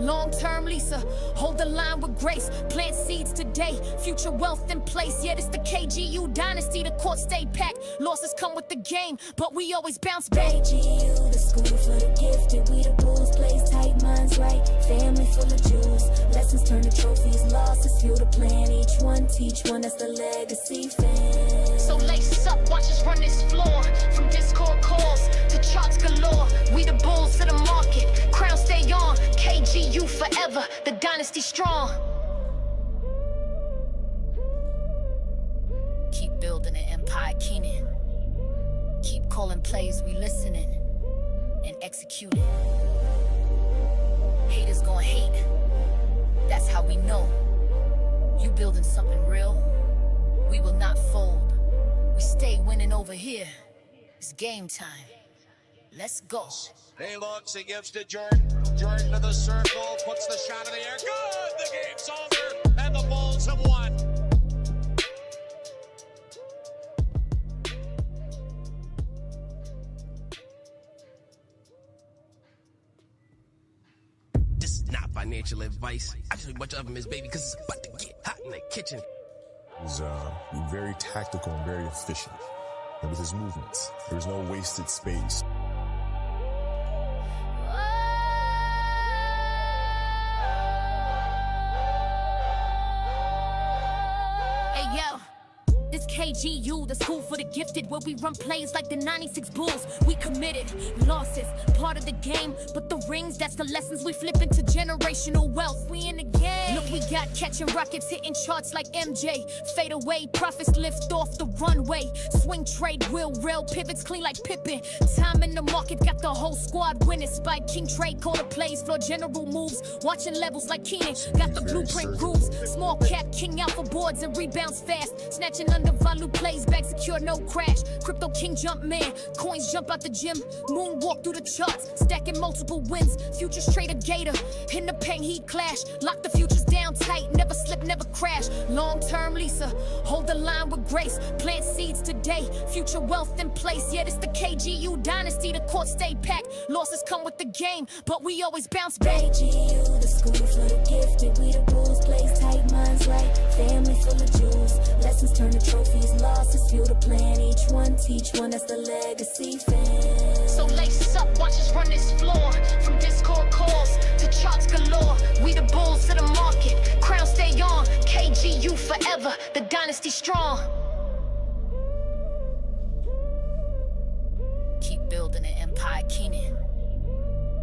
Long-term Lisa, hold the line with grace. Plant seeds today, future wealth in place. Yeah, this the KGU dynasty, the court stay packed. Losses come with the game, but we always bounce back. KGU, the school for the gifted. We the bulls, plays tight, minds right. Family full of jewels. Lessons turn to trophies, losses fuel the plan. Each one teach one, that's the legacy fan. So lace up, watch us run this floor. From Discord calls to charts galore. We the bulls of the market, crown stay on. KGU forever, the dynasty strong. Keep building an empire, Keenan. Keep calling plays, we listening and executing. Haters gon' hate, that's how we know. You building something real, we will not fold. We stay winning over here, it's game time. Let's go. He looks, he gives to Jordan. Jordan to the circle, puts the shot in the air. Good! The game's over, and the Bulls have won. This is not financial advice. I tell you much of them is, baby, because it's about to get hot in the kitchen. He's very tactical and very efficient with his movements. There's no wasted space. Hey yo, this KGU, the school for the gifted, where we run plays like the 96 Bulls. We committed, losses, part of the game, but the rings, that's the lessons we flip into generational wealth. We in the game. Look, we got catching rockets, hitting charts like MJ. Fade away, profits lift off the runway. Swing trade, wheel rail, pivots clean like Pippen. Time in the market, got the whole squad winning. Spike King trade, call the plays, floor general moves. Watching levels like Keenan, got the blueprint grooves. Small cap, king out for boards and rebounds fast. Snatching undervalued plays, back secure, no crash. Crypto king jump man, coins jump out the gym. Moonwalk through the charts, stacking multiple wins. Futures trader gator, in the paint he clash. Lock the futures down tight, never slip, never crash. Long-term Lisa, hold the line with grace. Plant seeds today, future wealth in place. Yeah, this the KGU dynasty, the court stay packed. Losses come with the game, but we always bounce back. KGU, the school for the gifted. We the bulls, plays tight, minds right. Family full of jewels. Lessons turn to trophies, losses fuel the plan. Each one teach one, that's the legacy fan. So lace up, watch us run this floor. From Discord calls to charts galore. We the bulls of the market, crown stay on. KGU forever, the dynasty strong. Keep building an empire, Keenan.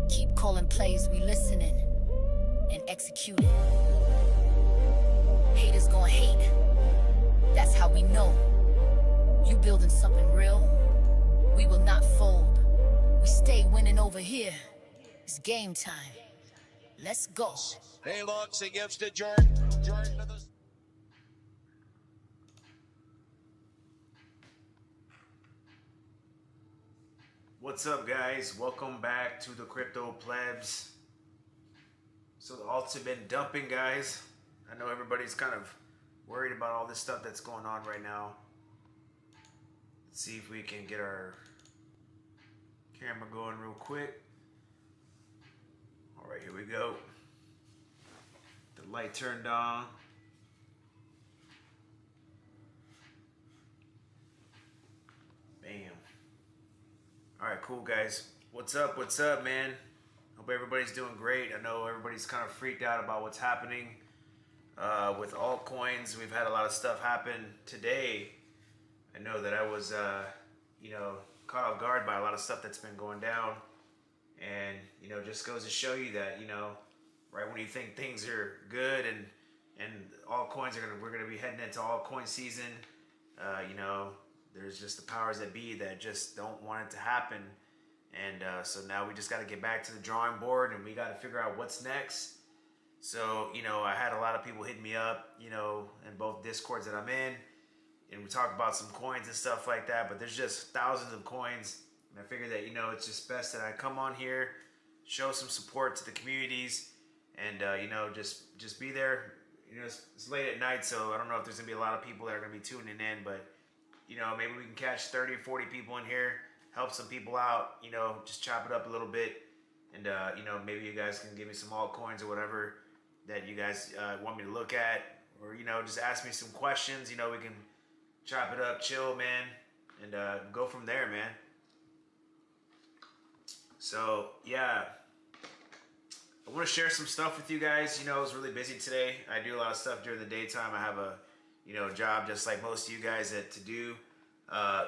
Keep calling plays, we listening and executing. Haters gon' hate, that's how we know. You building something real, we will not fold. We stay winning over here, it's game time. Let's go. He looks, he gives to Jordan. Jordan to the... What's up, guys? Welcome back to the Crypto Plebs. So the alts have been dumping, guys. I know everybody's kind of worried about all this stuff that's going on right now. Let's see if we can get our camera going real quick. All right, here we go. The light turned on. Bam. All right, cool, guys. What's up? What's up, man? Hope everybody's doing great. I know everybody's kind of freaked out about what's happening with altcoins. We've had a lot of stuff happen today. I know that I was, caught off guard by a lot of stuff that's been going down. And, just goes to show you that, right when you think things are good and altcoins we're gonna be heading into altcoin season, there's just the powers that be that just don't want it to happen. And so now we just got to get back to the drawing board and we got to figure out what's next. So, I had a lot of people hitting me up, in both Discords that I'm in, and we talk about some coins and stuff like that, but there's just thousands of coins. And I figured that, it's just best that I come on here, show some support to the communities, and, just be there. It's late at night, so I don't know if there's going to be a lot of people that are going to be tuning in, but, maybe we can catch 30 or 40 people in here, help some people out, just chop it up a little bit, And, you know, maybe you guys can give me some altcoins or whatever that you guys want me to look at. Or, you know, just ask me some questions. You know, we can chop it up, chill, man. And go from there, man. So, yeah. I want to share some stuff with you guys. You know, I was really busy today. I do a lot of stuff during the daytime. I have a, you know, job just like most of you guys to do.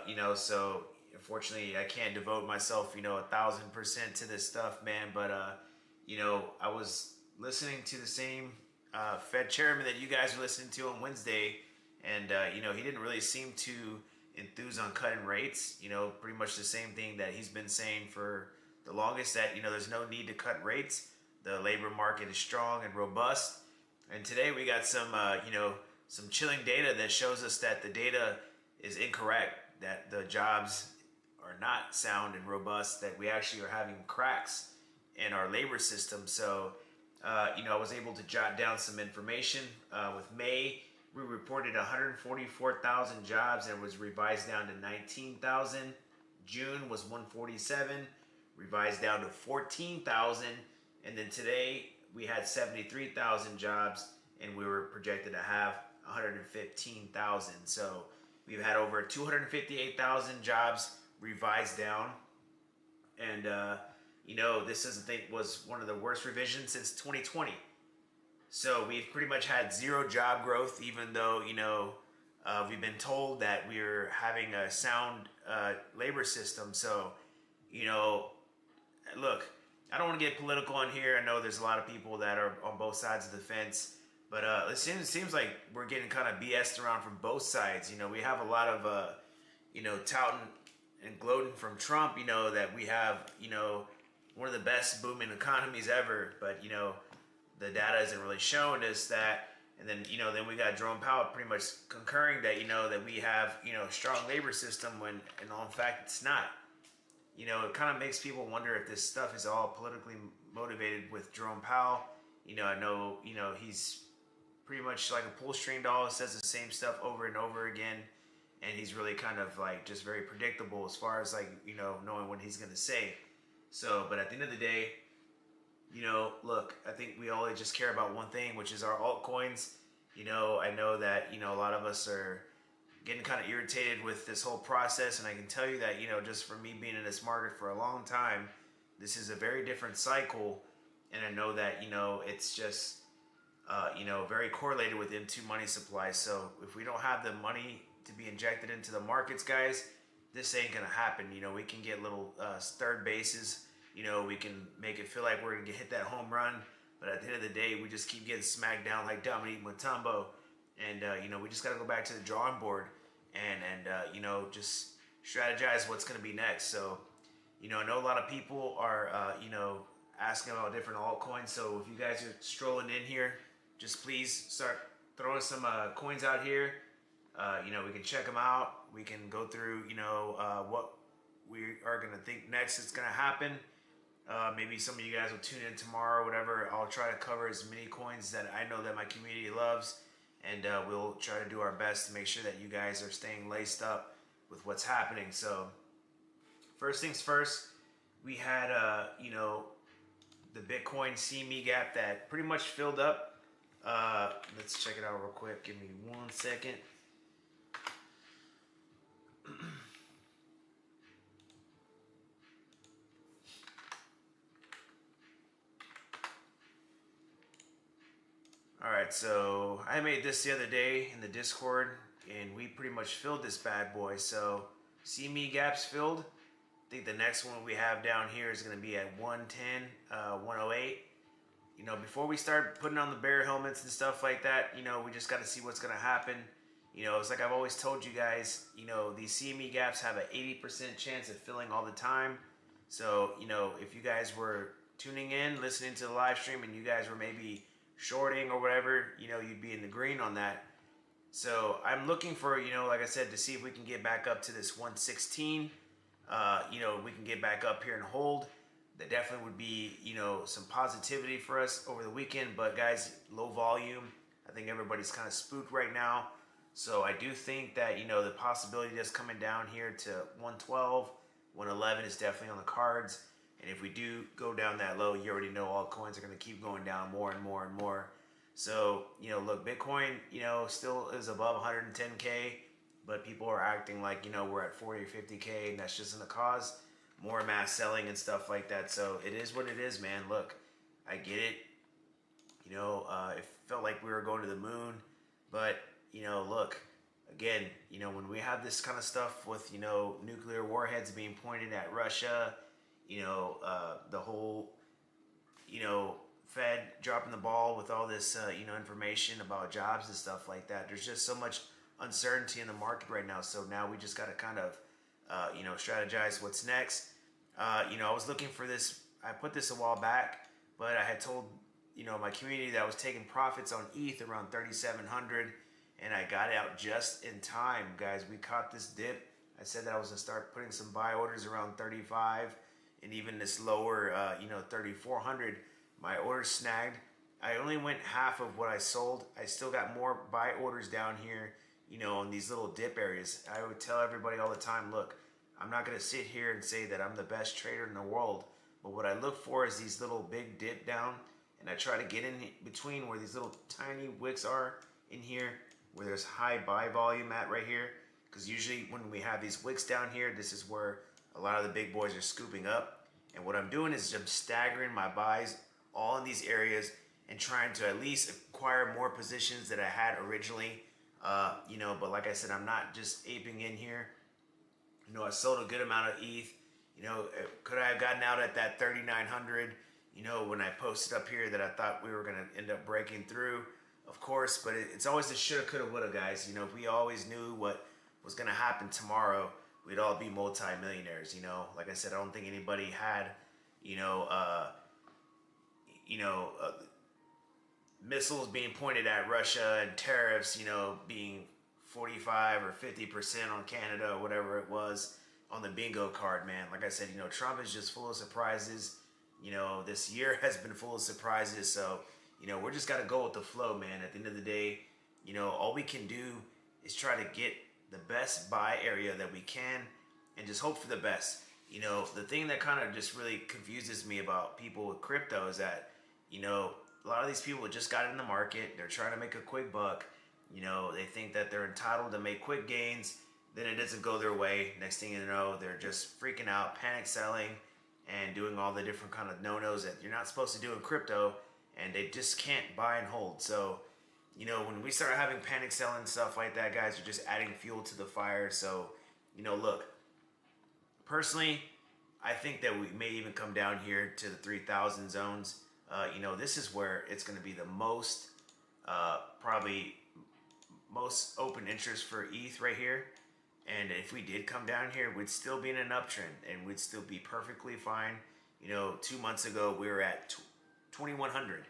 You know, so unfortunately I can't devote myself, you know, 1,000% to this stuff, man. But, you know, I was listening to the same Fed chairman that you guys were listening to on Wednesday. And, you know, he didn't really seem to enthuse on cutting rates. You know, pretty much the same thing that he's been saying for the longest, that, you know, there's no need to cut rates. The labor market is strong and robust. And today we got some, you know, some chilling data that shows us that the data is incorrect, that the jobs are not sound and robust, that we actually are having cracks in our labor system. So, you know, I was able to jot down some information. With May, we reported 144,000 jobs and it was revised down to 19,000. June was 147, revised down to 14,000. And then today we had 73,000 jobs and we were projected to have 115,000. So we've had over 258,000 jobs revised down. And, you know, this is, I think, was one of the worst revisions since 2020. So we've pretty much had zero job growth, even though, you know, we've been told that we're having a sound labor system. So, you know, look, I don't want to get political on here. I know there's a lot of people that are on both sides of the fence. But it seems like we're getting kind of BS'd around from both sides. You know, we have a lot of, you know, touting and gloating from Trump, you know, that we have, you know, one of the best booming economies ever. But, you know, the data isn't really showing us that. And then, you know, then we got Jerome Powell pretty much concurring that, you know, that we have, you know, a strong labor system when, in all fact, it's not. You know, it kind of makes people wonder if this stuff is all politically motivated with Jerome Powell. You know, I know, you know, he's pretty much like a pull-string doll, says the same stuff over and over again. And he's really kind of like just very predictable as far as like, you know, knowing what he's going to say. So, but at the end of the day, you know, look, I think we all just care about one thing, which is our altcoins. You know, I know that, you know, a lot of us are getting kind of irritated with this whole process. And I can tell you that, you know, just for me being in this market for a long time, this is a very different cycle. And I know that, you know, it's just, you know, very correlated with M2 money supply. So if we don't have the money to be injected into the markets, guys, this ain't gonna happen. You know, we can get little third bases. You know, we can make it feel like we're gonna hit that home run, but at the end of the day, we just keep getting smacked down like Dominique Mutombo. And you know, we just gotta go back to the drawing board and you know, just strategize what's gonna be next. So, you know, I know a lot of people are you know, asking about different altcoins. So if you guys are strolling in here, just please start throwing some coins out here. You know, we can check them out. We can go through, you know, what we are going to think next is going to happen. Maybe some of you guys will tune in tomorrow or whatever. I'll try to cover as many coins that I know that my community loves. And we'll try to do our best to make sure that you guys are staying laced up with what's happening. So first things first, we had, you know, the Bitcoin CME gap that pretty much filled up. Let's check it out real quick. Give me 1 second. Alright, so I made this the other day in the Discord, and we pretty much filled this bad boy. So, CME gaps filled. I think the next one we have down here is going to be at 110, 108. You know, before we start putting on the bear helmets and stuff like that, you know, we just got to see what's going to happen. You know, it's like I've always told you guys, you know, these CME gaps have an 80% chance of filling all the time. So, you know, if you guys were tuning in, listening to the live stream, and you guys were maybe shorting or whatever, you know, you'd be in the green on that. So I'm looking for, you know, like I said, to see if we can get back up to this 116. You know, we can get back up here and hold. That definitely would be, you know, some positivity for us over the weekend. But guys, low volume. I think everybody's kind of spooked right now. So I do think that, you know, the possibility just coming down here to 112, 111 is definitely on the cards. And if we do go down that low, you already know all coins are going to keep going down more and more and more. So, you know, look, Bitcoin, you know, still is above 110K, but people are acting like, you know, we're at 40 or 50K, and that's just going to cause more mass selling and stuff like that. So it is what it is, man. Look, I get it. You know, it felt like we were going to the moon, but, you know, look, again, you know, when we have this kind of stuff with, you know, nuclear warheads being pointed at Russia, you know, the whole, you know, Fed dropping the ball with all this, you know, information about jobs and stuff like that. There's just so much uncertainty in the market right now. So now we just got to kind of, you know, strategize what's next. You know, I was looking for this. I put this a while back, but I had told, you know, my community that I was taking profits on ETH around 3,700, and I got out just in time, guys. We caught this dip. I said that I was gonna start putting some buy orders around 35, and even this lower, you know, 3,400. My orders snagged. I only went half of what I sold. I still got more buy orders down here, you know, in these little dip areas. I would tell everybody all the time, look, I'm not gonna sit here and say that I'm the best trader in the world, but what I look for is these little big dip down, and I try to get in between where these little tiny wicks are in here, where there's high buy volume at right here, because usually when we have these wicks down here, this is where a lot of the big boys are scooping up. And what I'm doing is I'm staggering my buys all in these areas and trying to at least acquire more positions that I had originally. You know, but like I said, I'm not just aping in here. You know, I sold a good amount of ETH. You know, could I have gotten out at that 3,900? You know, when I posted up here that I thought we were going to end up breaking through, of course, but it's always the shoulda, coulda, woulda, guys. You know, if we always knew what was going to happen tomorrow, we'd all be multi-millionaires. You know, like I said, I don't think anybody had, missiles being pointed at Russia and tariffs, you know, being 45 or 50% on Canada or whatever it was on the bingo card, man. Like I said, you know, Trump is just full of surprises. You know, this year has been full of surprises. So, you know, we're just got to go with the flow, man. At the end of the day, you know, all we can do is try to get the best buy area that we can and just hope for the best. You know, the thing that kind of just really confuses me about people with crypto is that, you know, a lot of these people just got in the market. They're trying to make a quick buck. You know, they think that they're entitled to make quick gains. Then it doesn't go their way. Next thing you know, they're just freaking out, panic selling, and doing all the different kind of no-nos that you're not supposed to do in crypto, and they just can't buy and hold. So, you know, when we start having panic selling and stuff like that, guys, you're just adding fuel to the fire. So, you know, look, personally, I think that we may even come down here to the 3,000 zones. You know, this is where it's going to be the most, probably most open interest for ETH right here. And if we did come down here, we'd still be in an uptrend and we'd still be perfectly fine. You know, 2 months ago, we were at 2,100.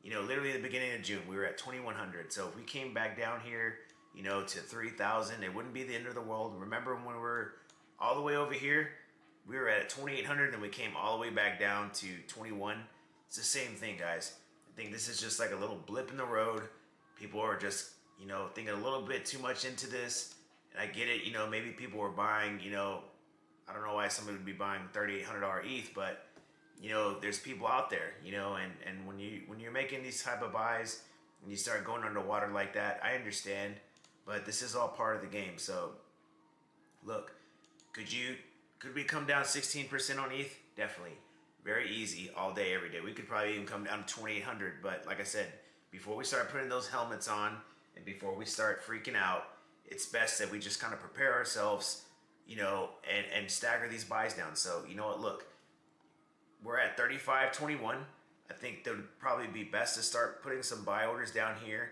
You know, literally at the beginning of June, we were at 2,100. So if we came back down here, you know, to 3,000, it wouldn't be the end of the world. Remember when we were all the way over here, we were at 2,800, and we came all the way back down to 21. It's the same thing, guys. I think this is just like a little blip in the road. People are just, you know, thinking a little bit too much into this. And I get it, you know, maybe people were buying, you know, I don't know why somebody would be buying $3,800 ETH, but, you know, there's people out there, you know, and when you're making these type of buys and you start going underwater like that, I understand, but this is all part of the game. So, look, could we come down 16% on ETH? Definitely. Very easy, all day, every day. We could probably even come down to 2,800, but like I said, before we start putting those helmets on and before we start freaking out, it's best that we just kind of prepare ourselves, you know, and stagger these buys down. So, you know what, look, we're at 35.21. I think that would probably be best to start putting some buy orders down here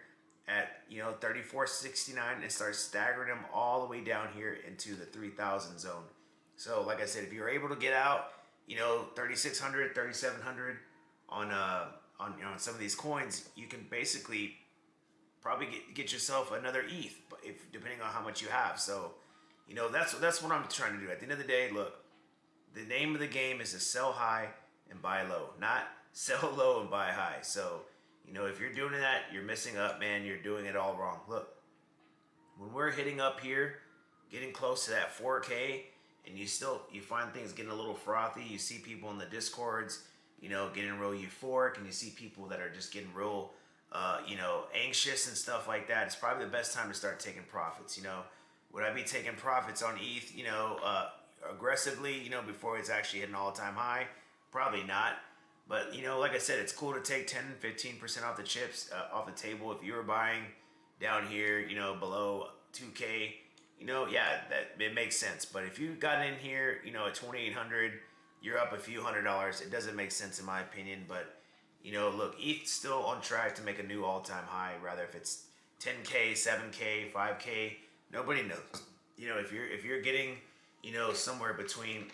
at, you know, 34.69 and start staggering them all the way down here into the 3,000 zone. So, like I said, if you're able to get out, you know, 3,600, 3,700 on you know, some of these coins, you can basically probably get yourself another ETH, if depending on how much you have. So, you know, that's what I'm trying to do. At the end of the day, look, the name of the game is to sell high and buy low, not sell low and buy high. So, you know, if you're doing that, you're missing up, man. You're doing it all wrong. Look, when we're hitting up here, getting close to that 4K, and you find things getting a little frothy. You see people in the discords, getting real euphoric, and you see people that are just getting real, anxious and stuff like that. It's probably the best time to start taking profits. Would I be taking profits on ETH, aggressively, before it's actually hit an all-time high? Probably not. But, like I said, it's cool to take 10, 15% off the chips, off the table. If you were buying down here, below 2K, that it makes sense. But if you got in here, at 2,800, you're up a few $100s. It doesn't make sense in my opinion. But, look, ETH's still on track to make a new all-time high. Rather if it's 10K, 7K, 5K, nobody knows. If you're getting, somewhere between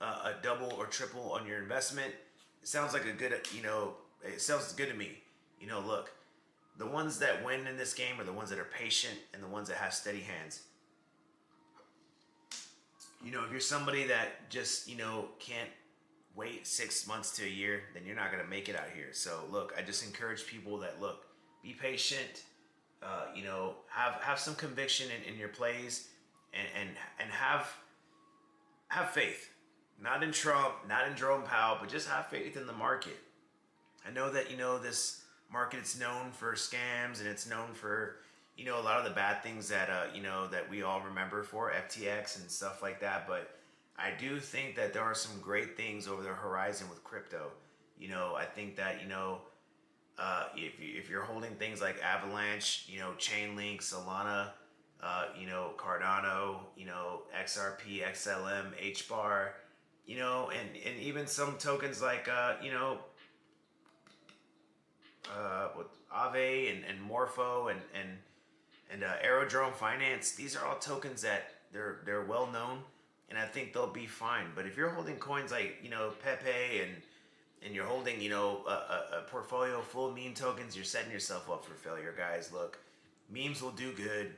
a double or triple on your investment, it sounds like a good, it sounds good to me. Look, the ones that win in this game are the ones that are patient and the ones that have steady hands. If you're somebody that just, can't wait 6 months to a year, then you're not going to make it out here. So look, I just encourage people that, look, be patient, have some conviction in your plays, and have faith. Not in Trump, not in Jerome Powell, but just have faith in the market. I know that, this market is known for scams, and it's known for, a lot of the bad things that, that we all remember for, FTX and stuff like that. But I do think that there are some great things over the horizon with crypto. I think that, if you're holding things like Avalanche, Chainlink, Solana, Cardano, XRP, XLM, HBAR, and even some tokens like, with Aave and Morpho and Aerodrome Finance. These are all tokens that they're well known, and I think they'll be fine. But if you're holding coins like, Pepe and you're holding, a portfolio full of meme tokens, you're setting yourself up for failure, guys. Look, memes will do good,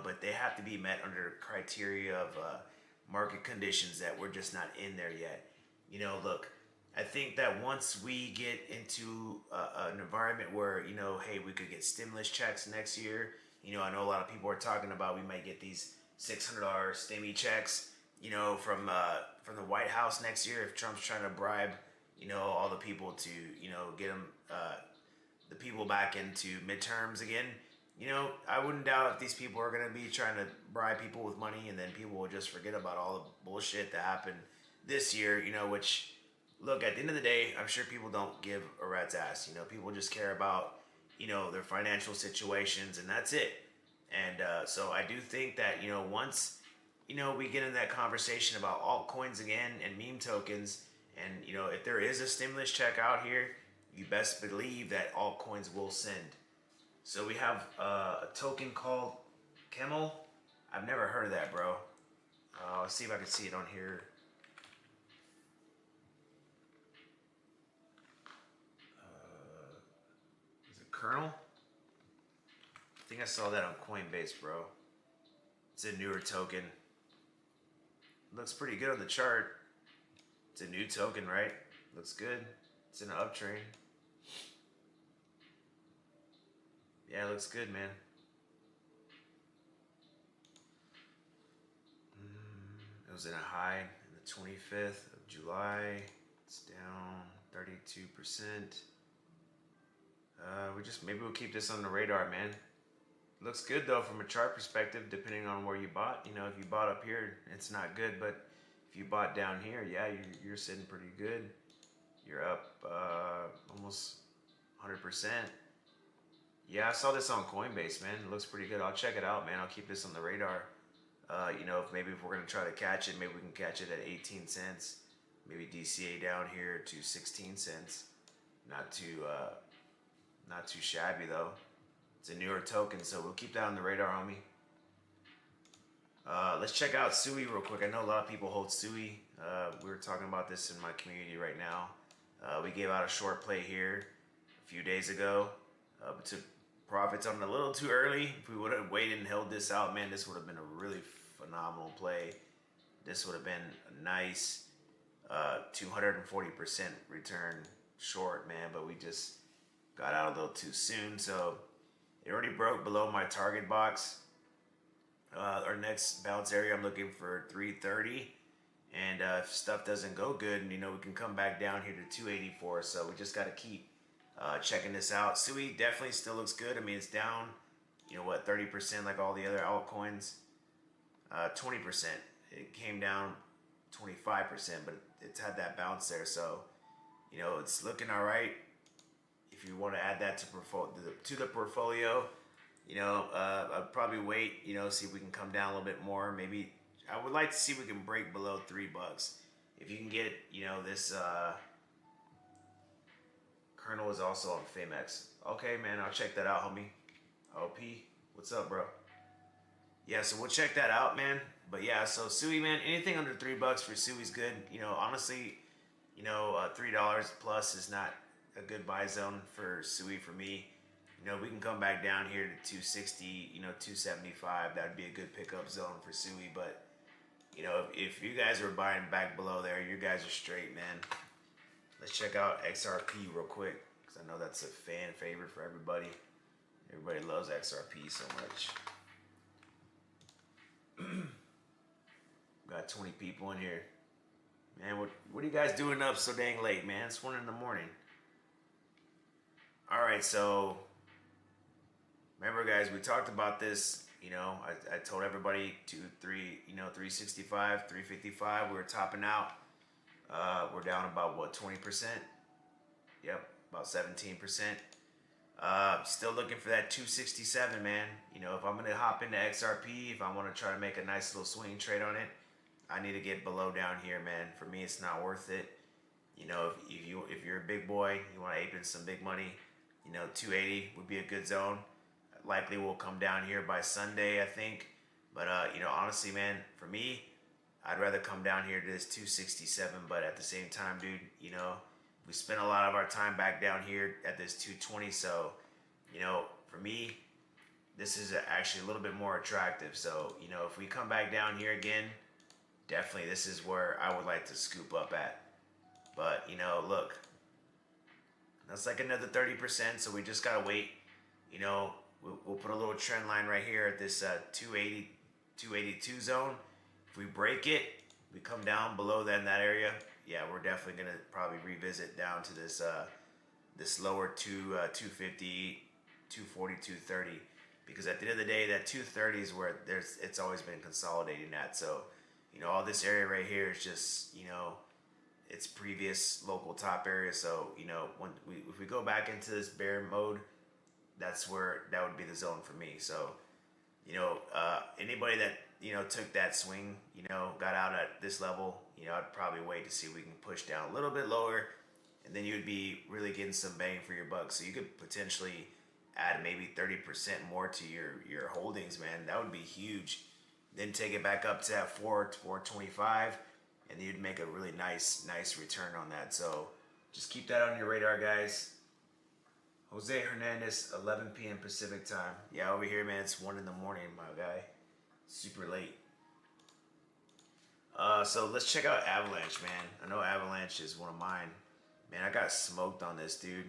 but they have to be met under criteria of market conditions that we're just not in there yet. Look, I think that once we get into an environment where, hey, we could get stimulus checks next year. I know a lot of people are talking about we might get these $600 stimmy checks, from the White House next year if Trump's trying to bribe, all the people to, get them, the people back into midterms again. I wouldn't doubt if these people are going to be trying to bribe people with money, and then people will just forget about all the bullshit that happened this year, which, look, at the end of the day, I'm sure people don't give a rat's ass. People just care about, their financial situations, and that's it. And so I do think that, once, we get in that conversation about altcoins again and meme tokens, and, if there is a stimulus check out here, you best believe that altcoins will send. So we have a token called Camel. I've never heard of that, bro. Let's see if I can see it on here. Is it Kernel? I think I saw that on Coinbase, bro. It's a newer token. Looks pretty good on the chart. It's a new token, right? Looks good. It's in an uptrend. Yeah, it looks good, man. It was in a high on the 25th of July. It's down 32%. Maybe we'll keep this on the radar, man. Looks good though from a chart perspective, depending on where you bought. If you bought up here, it's not good, but if you bought down here, yeah, you're sitting pretty good. You're up almost 100%. Yeah, I saw this on Coinbase, man. It looks pretty good. I'll check it out, man. I'll keep this on the radar. If we're gonna try to catch it, maybe we can catch it at 18 cents. Maybe DCA down here to 16 cents. Not too shabby though. It's a newer token, so we'll keep that on the radar, homie. Let's check out Sui real quick. I know a lot of people hold Sui. We were talking about this in my community right now. We gave out a short play here a few days ago. But took profits on it a little too early. If we would have waited and held this out, man, this would have been a really phenomenal play. This would have been a nice 240% return short, man. But we just got out a little too soon. So it already broke below my target box. Our next bounce area, I'm looking for 330. And if stuff doesn't go good, you know, we can come back down here to 284. So we just got to keep checking this out. Sui definitely still looks good. I mean, it's down, you know what, 30% like all the other altcoins. 20%. It came down 25%, but it's had that bounce there. So, you know, it's looking all right. If you want to add that to the portfolio, you know, I'd probably wait, you know, see if we can come down a little bit more. Maybe I would like to see if we can break below $3. If you can get, you know, this kernel is also on Famex. Okay, man, I'll check that out, homie. OP, what's up, bro? Yeah, so we'll check that out, man. But yeah, so Sui, man, anything under $3 for Sui's good. You know, honestly, you know, $3 plus is not a good buy zone for Sui for me. You know, we can come back down here to 260, you know, 275. That would be a good pickup zone for Sui. But, you know, if you guys are buying back below there, you guys are straight, man. Let's check out XRP real quick, because I know that's a fan favorite for everybody. Everybody loves XRP so much. Got 20 people in here. Man, what are you guys doing up so dang late, man? It's 1 in the morning. All right, so remember, guys, we talked about this. You know, I told everybody 365, 355. We were topping out. We're down about what, 20%? Yep, about 17%. Still looking for that 267, man. You know, if I'm gonna hop into XRP, if I want to try to make a nice little swing trade on it, I need to get below down here, man. For me, it's not worth it. You know, if you're a big boy, you want to ape in some big money, you know, 280 would be a good zone. Likely will come down here by Sunday, I think. But you know, honestly, man, for me, I'd rather come down here to this 267. But at the same time, dude, you know, we spent a lot of our time back down here at this 220. So, you know, for me, this is actually a little bit more attractive. So, you know, if we come back down here again, definitely this is where I would like to scoop up at. But, you know, look, that's like another 30%. So we just got to wait. You know, we'll put a little trend line right here at this 280, 282 zone. If we break it, we come down below that in that area. Yeah, we're definitely gonna probably revisit down to this this lower 250, 240, 230, because at the end of the day, that 230 is where it's always been consolidating at. So, you know, all this area right here is just, you know, it's previous local top area. So, you know, if we go back into this bear mode, that's where that would be the zone for me. So, you know, anybody that, you know, took that swing, you know, got out at this level, you know, I'd probably wait to see if we can push down a little bit lower, and then you'd be really getting some bang for your buck. So you could potentially add maybe 30% more to your holdings, man. That would be huge. Then take it back up to that 425, and you'd make a really nice return on that. So just keep that on your radar, guys. Jose Hernandez, 11 p.m. Pacific time. Yeah, over here, man, it's 1 in the morning, my guy. Super late. So let's check out Avalanche, man. I know Avalanche is one of mine. Man, I got smoked on this, dude.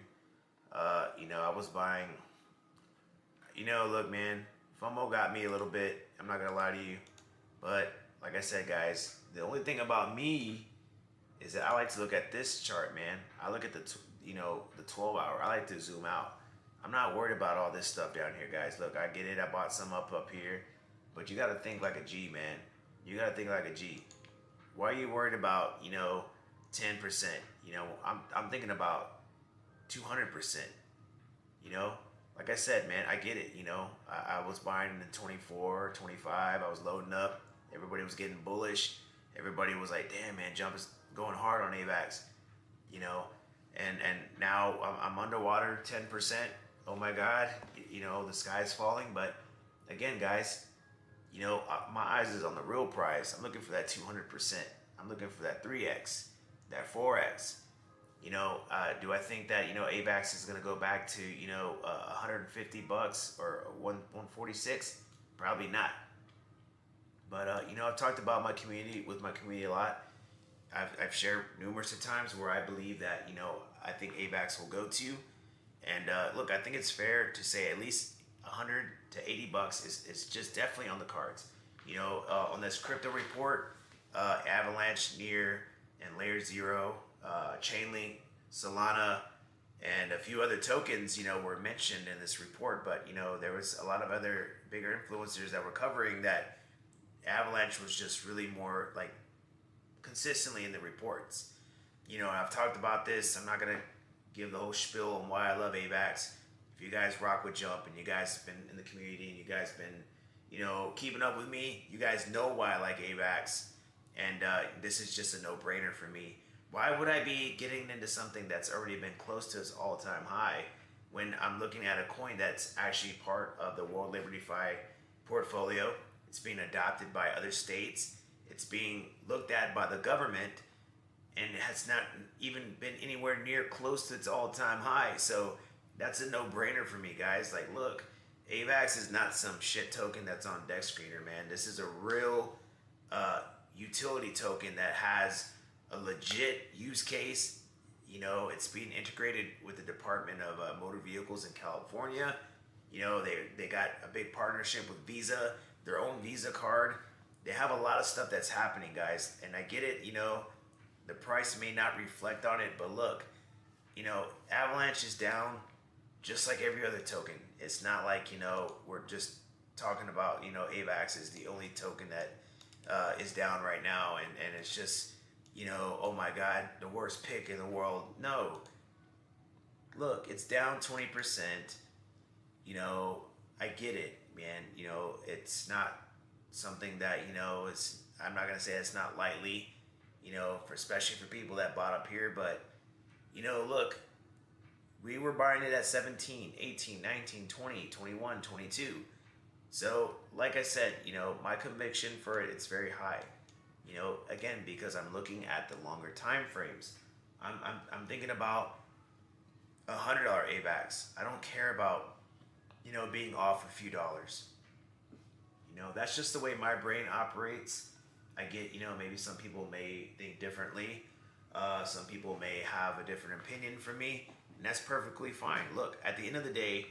You know, I was buying... You know, look, man, FOMO got me a little bit. I'm not going to lie to you. But, like I said, guys, the only thing about me is that I like to look at this chart, man. I look at the 12 hour. I like to zoom out. I'm not worried about all this stuff down here, guys. Look, I get it. I bought some up here. But you got to think like a G, man. You got to think like a G. Why are you worried about, you know, 10%? You know, I'm thinking about 200%. You know, like I said, man, I get it. You know, I was buying in 24, 25. I was loading up. Everybody was getting bullish. Everybody was like, damn, man, Jump is going hard on AVAX. You know, and now I'm underwater 10%. Oh my God, you know, the sky's falling. But again, guys, you know, my eyes is on the real price. I'm looking for that 200%. I'm looking for that 3x, that 4x. You know, do I think that, you know, AVAX is going to go back to, you know, $150 or 146? Probably not. But, you know, I've talked about my community a lot. I've shared numerous of times where I believe that, you know, I think AVAX will go to. And look, I think it's fair to say at least 100 to 80 bucks is just definitely on the cards. You know, on this crypto report, Avalanche, Near, and Layer Zero, Chainlink, Solana, and a few other tokens, you know, were mentioned in this report. But, you know, there was a lot of other bigger influencers that were covering that Avalanche was just really more like consistently in the reports. You know, I've talked about this. I'm not going to give the whole spiel on why I love AVAX. If you guys rock with Jump and you guys have been in the community and you guys been, you know, keeping up with me, you guys know why I like AVAX. And this is just a no-brainer for me. Why would I be getting into something that's already been close to its all-time high when I'm looking at a coin that's actually part of the World Liberty Fi portfolio? It's being adopted by other states. It's being looked at by the government, and it has not even been anywhere near close to its all-time high. So that's a no-brainer for me, guys. Like, look, AVAX is not some shit token that's on deck screener, man. This is a real utility token that has a legit use case. You know, it's being integrated with the Department of Motor Vehicles in California. You know, they got a big partnership with Visa, their own Visa card. They have a lot of stuff that's happening, guys. And I get it, you know, the price may not reflect on it, but look, you know, Avalanche is down just like every other token. It's not like, you know, we're just talking about, you know, AVAX is the only token that is down right now. And it's just, you know, oh my God, the worst pick in the world. No. Look, it's down 20%. You know, I get it, man. You know, it's not something that, you know, is, I'm not going to say it's not lightly, you know, for especially for people that bought up here. But, you know, look, we were buying it at 17, 18, 19, 20, 21, 22. So, like I said, you know, my conviction for it, it's very high. You know, again, because I'm looking at the longer time frames. I'm thinking about $100 AVAX. I don't care about, you know, being off a few dollars. You know, that's just the way my brain operates. I get, you know, maybe some people may think differently. Some people may have a different opinion from me, and that's perfectly fine. Look, at the end of the day,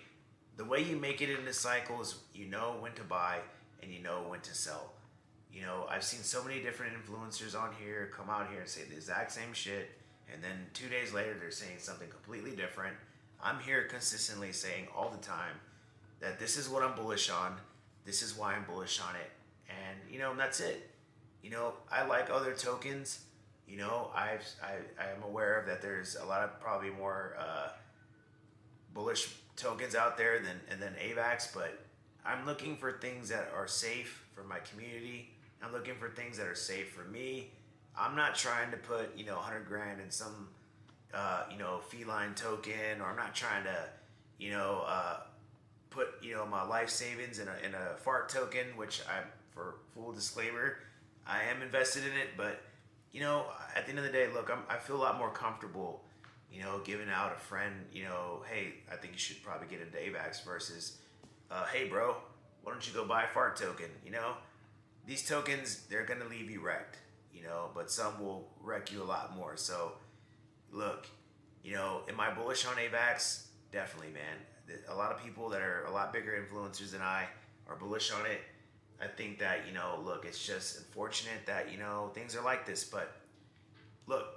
the way you make it in this cycle is you know when to buy and you know when to sell. You know, I've seen so many different influencers on here come out here and say the exact same shit, and then 2 days later they're saying something completely different. I'm here consistently saying all the time that this is what I'm bullish on. This is why I'm bullish on it. And, you know, that's it. You know, I like other tokens. You know, I am aware of that there's a lot of probably more bullish tokens out there than AVAX, but I'm looking for things that are safe for my community. I'm looking for things that are safe for me. I'm not trying to put, you know, 100 grand in some, you know, feline token, or I'm not trying to, you know, put, you know, my life savings in a fart token, which I'm, for full disclaimer, I am invested in it. But, you know, at the end of the day, look, I feel a lot more comfortable, you know, giving out a friend, you know, hey, I think you should probably get into AVAX versus, hey, bro, why don't you go buy a fart token? You know, these tokens, they're going to leave you wrecked, you know, but some will wreck you a lot more. So, look, you know, am I bullish on AVAX? Definitely, man. A lot of people that are a lot bigger influencers than I are bullish on it. I think that, you know, look, it's just unfortunate that, you know, things are like this. But, look,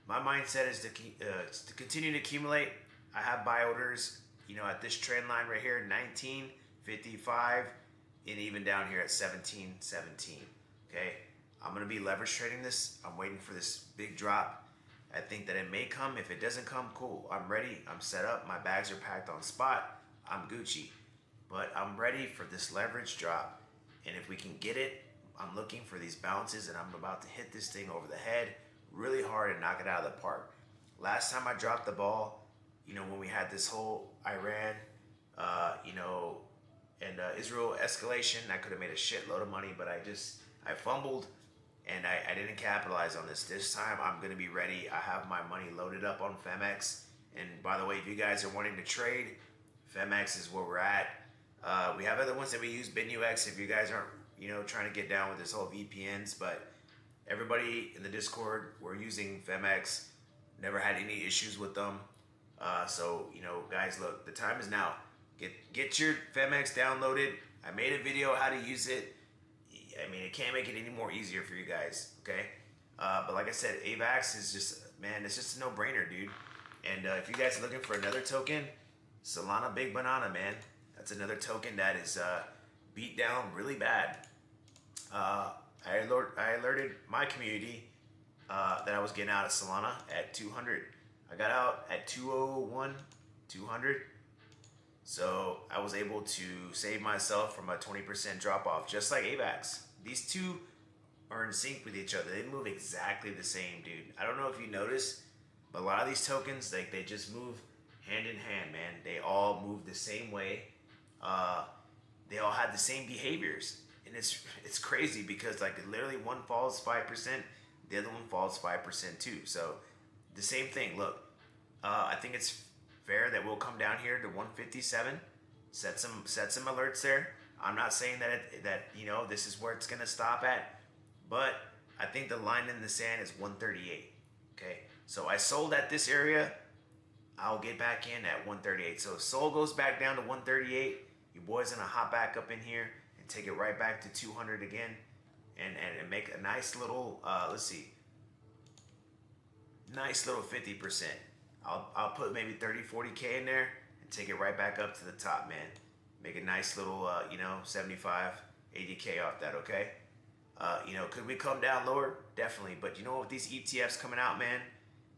my mindset is to continue to accumulate. I have buy orders, you know, at this trend line right here, 19.55, and even down here at 17.17. Okay, I'm gonna be leverage trading this. I'm waiting for this big drop. I think that it may come. If it doesn't come, cool. I'm ready. I'm set up. My bags are packed on spot. I'm Gucci. But I'm ready for this leverage drop. And if we can get it, I'm looking for these bounces, and I'm about to hit this thing over the head really hard and knock it out of the park. Last time I dropped the ball, you know, when we had this whole Iran, you know, and Israel escalation, I could have made a shitload of money, but I fumbled, and I didn't capitalize on this. This time I'm going to be ready. I have my money loaded up on FEMX. And by the way, if you guys are wanting to trade, FEMX is where we're at. We have other ones that we use, BitNewX, if you guys aren't, you know, trying to get down with this whole VPNs. But everybody in the Discord, we're using FEMX. Never had any issues with them. So, you know, guys, look, the time is now. Get your Femex downloaded. I made a video how to use it. I mean, it can't make it any more easier for you guys, okay? But like I said, AVAX is just, man, it's just a no-brainer, dude. And if you guys are looking for another token, Solana Big Banana, man. That's another token that is beat down really bad. I alerted my community that I was getting out of Solana at 200. I got out at 201, 200. So I was able to save myself from a 20% drop off, just like AVAX. These two are in sync with each other. They move exactly the same, dude. I don't know if you noticed, but a lot of these tokens, like, they just move hand in hand, man. They all move the same way. They all have the same behaviors. And it's crazy because, like, literally one falls 5%, the other one falls 5% too. So the same thing. Look, I think it's fair that we'll come down here to 157, set some alerts there. I'm not saying that you know, this is where it's gonna stop at, but I think the line in the sand is 138. Okay, so I sold at this area. I'll get back in at 138. So if Sol goes back down to 138, you boys gonna hop back up in here and take it right back to 200 again, and make a nice little let's see, nice little 50%. I'll put maybe 30-40K in there and take it right back up to the top, man. Make a nice little you know, 75-80K off that, okay? You know, could we come down lower? Definitely. But you know, with these ETFs coming out, man,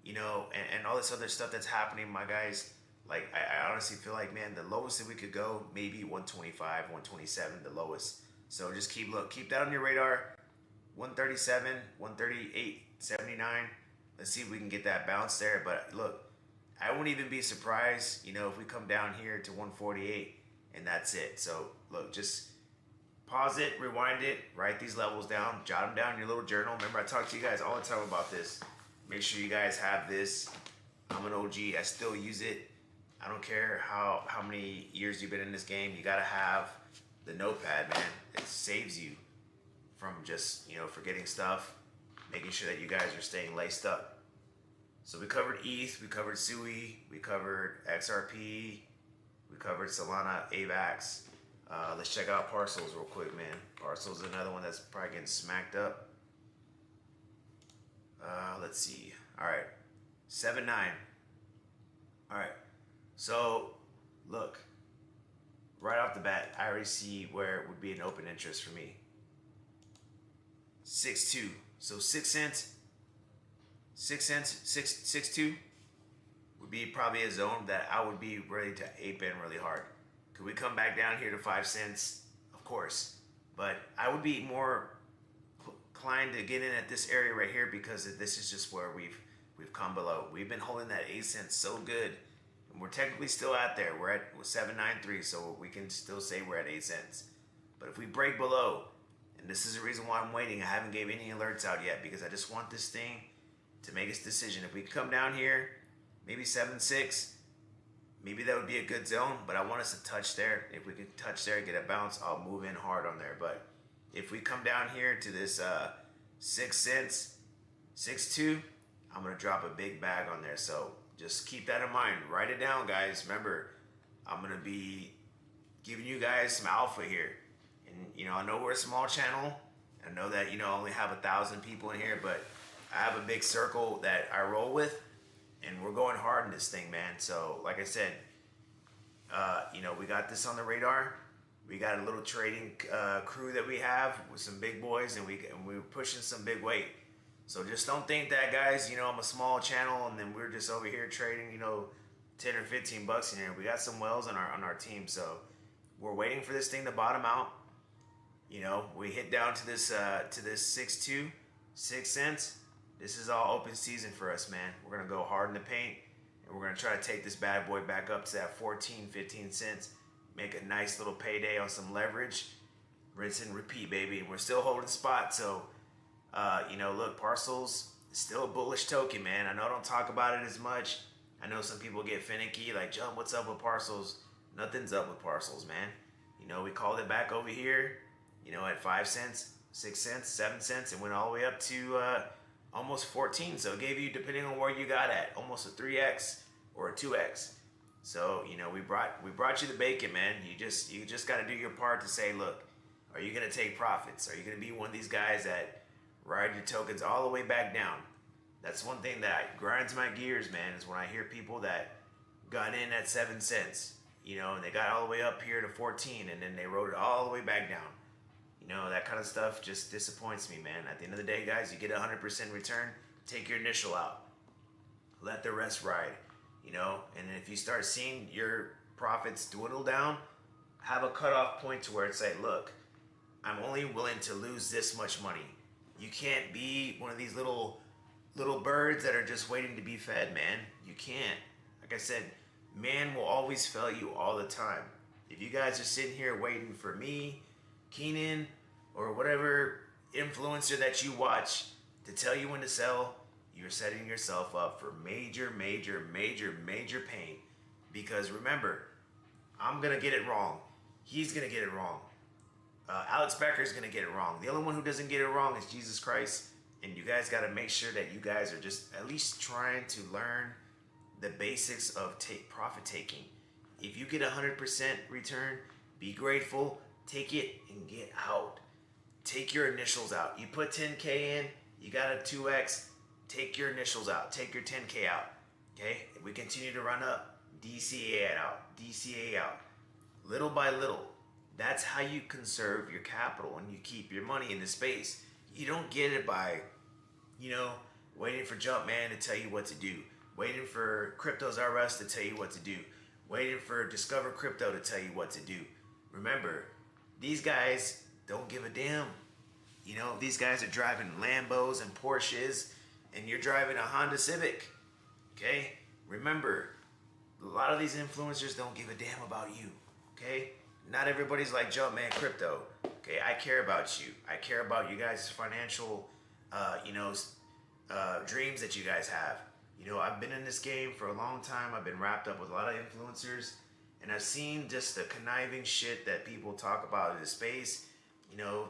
you know, and all this other stuff that's happening, my guys, like, I honestly feel like, man, the lowest that we could go, maybe 125, 127, the lowest. So just keep that on your radar. 137, 138, 79. Let's see if we can get that bounce there. But look, I wouldn't even be surprised, you know, if we come down here to 148 and that's it. So look, just pause it, rewind it, write these levels down, jot them down in your little journal. Remember, I talk to you guys all the time about this. Make sure you guys have this. I'm an OG. I still use it. I don't care how many years you've been in this game. You gotta have the notepad, man. It saves you from just, you know, forgetting stuff. Making sure that you guys are staying laced up. So we covered ETH, we covered SUI, we covered XRP, we covered Solana, AVAX. Let's check out Parcels real quick, man. Parcels is another one that's probably getting smacked up. Let's see. All right, 7.9. All right, so look, right off the bat, I already see where it would be an open interest for me. 6.2. So 6 cents, 6.2 would be probably a zone that I would be ready to ape in really hard. Could we come back down here to 5 cents? Of course, but I would be more inclined to get in at this area right here because this is just where we've come below. We've been holding that 8 cents so good, and we're technically still out there. We're at 7.93, so we can still say we're at 8 cents. But if we break below, and this is the reason why I'm waiting. I haven't gave any alerts out yet because I just want this thing to make its decision. If we come down here, maybe 7.6, maybe that would be a good zone, but I want us to touch there. If we can touch there, get a bounce, I'll move in hard on there. But if we come down here to this 6 cents, 6.2, I'm going to drop a big bag on there. So just keep that in mind. Write it down, guys. Remember, I'm going to be giving you guys some alpha here. And, you know, I know we're a small channel. I know that, you know, I only have 1,000 people in here, but I have a big circle that I roll with, and we're going hard in this thing, man. So, like I said, you know, we got this on the radar. We got a little trading crew that we have with some big boys, and we're pushing some big weight. So just don't think that, guys, you know, I'm a small channel, and then we're just over here trading, you know, 10 or 15 bucks in here. We got some whales on our team, so we're waiting for this thing to bottom out. You know, we hit down to this 6.2, 6 cents. This is all open season for us, man. We're gonna go hard in the paint, and we're gonna try to take this bad boy back up to that 14, 15 cents. Make a nice little payday on some leverage. Rinse and repeat, baby. And we're still holding spot, so you know, look, Parcels is still a bullish token, man. I know I don't talk about it as much. I know some people get finicky, like, John, what's up with Parcels? Nothing's up with Parcels, man. You know, we called it back over here, you know, at 5 cents, 6 cents, 7 cents, and went all the way up to almost 14. So it gave you, depending on where you got at, almost a 3x or a 2x. So, you know, we brought you the bacon, man. You just got to do your part to say, look, are you going to take profits? Are you going to be one of these guys that ride your tokens all the way back down? That's one thing that grinds my gears, man, is when I hear people that got in at 7 cents, you know, and they got all the way up here to 14, and then they rode it all the way back down. You know, that kind of stuff just disappoints me, man. At the end of the day, guys, you get 100% return, take your initial out. Let the rest ride, you know, and if you start seeing your profits dwindle down, have a cutoff point to where it's like, look, I'm only willing to lose this much money. You can't be one of these little birds that are just waiting to be fed, man. You can't. Like I said, man will always fail you all the time. If you guys are sitting here waiting for me, Keenan, or whatever influencer that you watch to tell you when to sell, you're setting yourself up for major pain. Because remember, I'm going to get it wrong. He's going to get it wrong. Alex Becker's going to get it wrong. The only one who doesn't get it wrong is Jesus Christ. And you guys got to make sure that you guys are just at least trying to learn the basics of profit taking. If you get 100% return, be grateful, take it and get out. Take your initials out. You put 10K in, you got a 2X, take your initials out. Take your 10K out. Okay? If we continue to run up, DCA out. DCA out. Little by little. That's how you conserve your capital and you keep your money in the space. You don't get it by, you know, waiting for Jumpman to tell you what to do. Waiting for Cryptos R Us to tell you what to do. Waiting for Discover Crypto to tell you what to do. Remember, these guys don't give a damn. You know, these guys are driving Lambos and Porsches, and you're driving a Honda Civic. Okay? Remember, a lot of these influencers don't give a damn about you. Okay? Not everybody's like Jumpman Crypto. Okay? I care about you. I care about you guys' financial, dreams that you guys have. You know, I've been in this game for a long time. I've been wrapped up with a lot of influencers, and I've seen just the conniving shit that people talk about in the space. You know,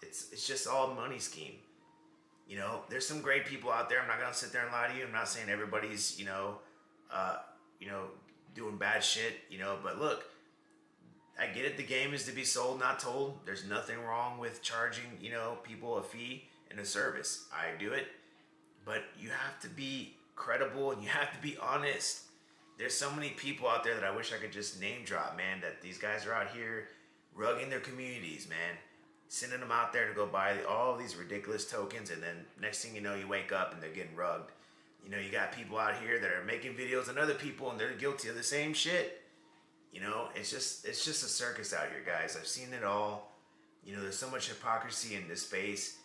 it's just all money scheme. You know, there's some great people out there. I'm not gonna sit there and lie to you. I'm not saying everybody's, doing bad shit. You know, but look, I get it. The game is to be sold, not told. There's nothing wrong with charging, you know, people a fee and a service. I do it. But you have to be credible and you have to be honest. There's so many people out there that I wish I could just name drop, man, that these guys are out here rugging their communities, man. Sending them out there to go buy all these ridiculous tokens, and then next thing you know, you wake up and they're getting rugged. You know, you got people out here that are making videos on other people and they're guilty of the same shit. You know, it's just a circus out here, guys. I've seen it all. You know, there's so much hypocrisy in this space.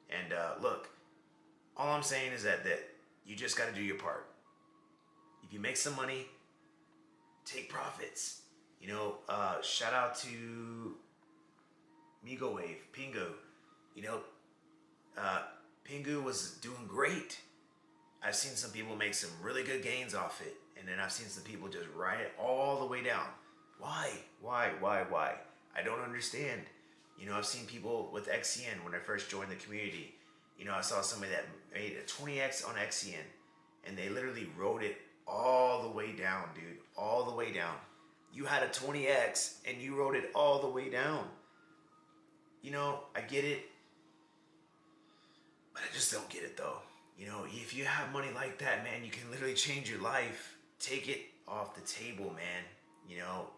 And look, all I'm saying is that you just got to do your part. If you make some money, take profits. You know, shout out to Migo Wave, Pingu. You know, Pingu was doing great. I've seen some people make some really good gains off it. And then I've seen some people just ride it all the way down. Why? I don't understand. You know, I've seen people with XCN when I first joined the community. You know, I saw somebody that made a 20x on XCN, and they literally rode it all the way down, dude. All the way down. You had a 20x, and you rode it all the way down. You know, I get it, but I just don't get it, though. You know, if you have money like that, man, you can literally change your life. Take it off the table, man. You know,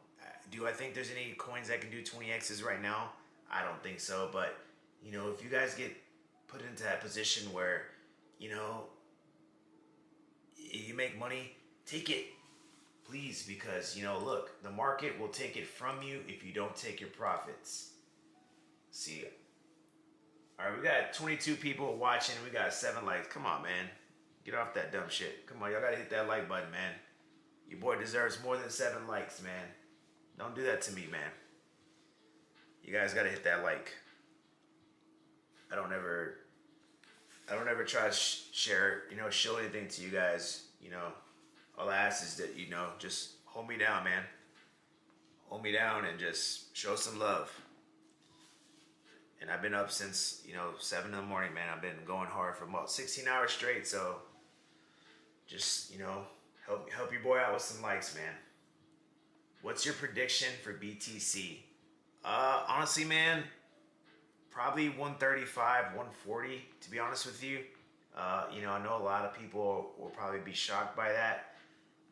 do I think there's any coins that can do 20x's right now? I don't think so, but, you know, if you guys get put into that position where, you know, you make money, take it, please, because, you know, look, the market will take it from you if you don't take your profits. See ya. All right, we got 22 people watching. We got 7 likes. Come on, man. Get off that dumb shit. Come on, y'all gotta hit that like button, man. Your boy deserves more than 7 likes, man. Don't do that to me, man. You guys gotta hit that like. I don't ever try to share, you know, show anything to you guys. You know, all I ask is that, you know, just hold me down, man. Hold me down and just show some love. And I've been up since, you know, 7 in the morning, man. I've been going hard for about 16 hours straight. So just, you know, help your boy out with some likes, man. What's your prediction for BTC? Honestly, man, probably 135, 140, to be honest with you. You know, I know a lot of people will probably be shocked by that,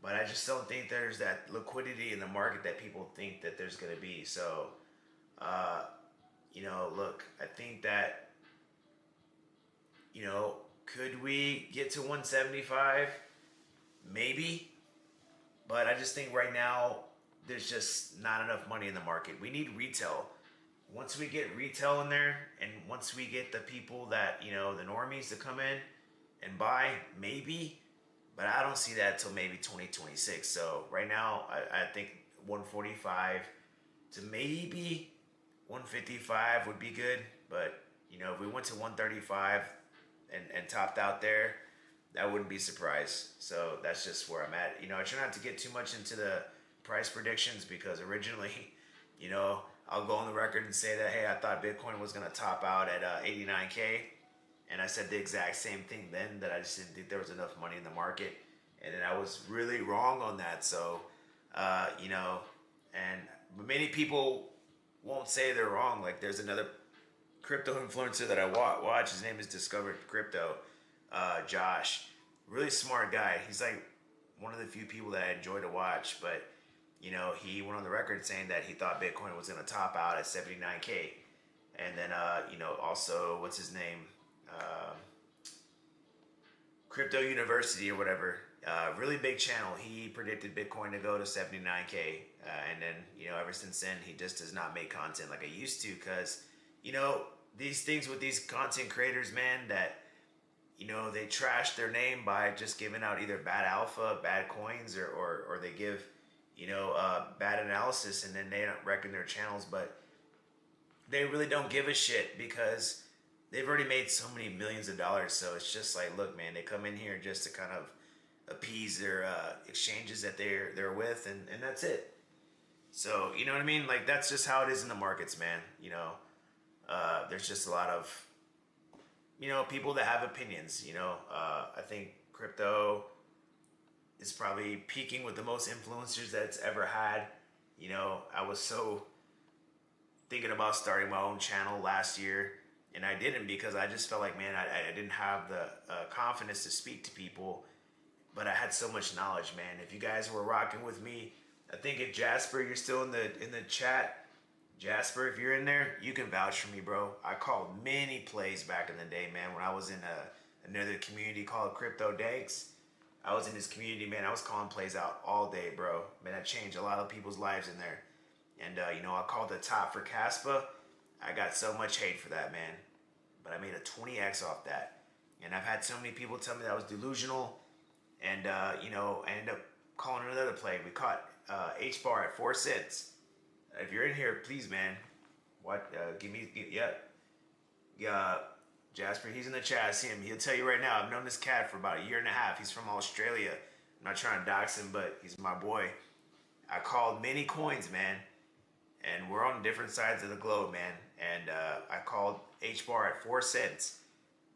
but I just don't think there's that liquidity in the market that people think that there's going to be. So, you know, look, I think that, you know, could we get to 175? Maybe. But I just think right now, there's just not enough money in the market. We need retail. Once we get retail in there, and once we get the people that, you know, the normies to come in and buy, maybe. But I don't see that till maybe 2026. So right now, I think 145 to maybe 155 would be good. But, you know, if we went to 135 and topped out there, that wouldn't be surprised. So that's just where I'm at. You know, I try not to get too much into the price predictions because originally, you know, I'll go on the record and say that, hey, I thought Bitcoin was going to top out at 89K. And I said the exact same thing then, that I just didn't think there was enough money in the market. And then I was really wrong on that. So, you know, and many people won't say they're wrong. Like there's another crypto influencer that I watch. His name is Discovered Crypto. Josh, really smart guy. He's like one of the few people that I enjoy to watch. But, you know, he went on the record saying that he thought Bitcoin was going to top out at 79K. And then, you know, also, what's his name? Crypto University or whatever. Really big channel. He predicted Bitcoin to go to 79K. And then, you know, ever since then, he just does not make content like I used to. Because, you know, these things with these content creators, man, that, you know, they trash their name by just giving out either bad alpha, bad coins, or they give, you know, bad analysis, and then they don't reckon their channels. But they really don't give a shit because they've already made so many millions of dollars. So it's just like, look, man, they come in here just to kind of appease their exchanges that they're with, and that's it. So, you know what I mean? Like, that's just how it is in the markets, man. You know, there's just a lot of, you know, people that have opinions. You know, I think crypto is probably peaking with the most influencers that it's ever had. You know, I was so thinking about starting my own channel last year, and I didn't because I just felt like, man, I didn't have the confidence to speak to people, but I had so much knowledge, man. If you guys were rocking with me, I think if Jasper, you're still in the chat, Jasper, if you're in there, you can vouch for me, bro. I called many plays back in the day, man, when I was in another community called Crypto Danks. I was in this community, man. I was calling plays out all day, bro. Man, I changed a lot of people's lives in there. And, you know, I called the top for Caspa. I got so much hate for that, man. But I made a 20x off that. And I've had so many people tell me that I was delusional. And, you know, I ended up calling another play. We caught H-bar at 4 cents. If you're in here, please, man, Jasper, he's in the chat. I see him. He'll tell you right now, I've known this cat for about a year and a half. He's from Australia. I'm not trying to dox him, but he's my boy. I called many coins, man, and we're on different sides of the globe, man. And I called H-bar at 4 cents,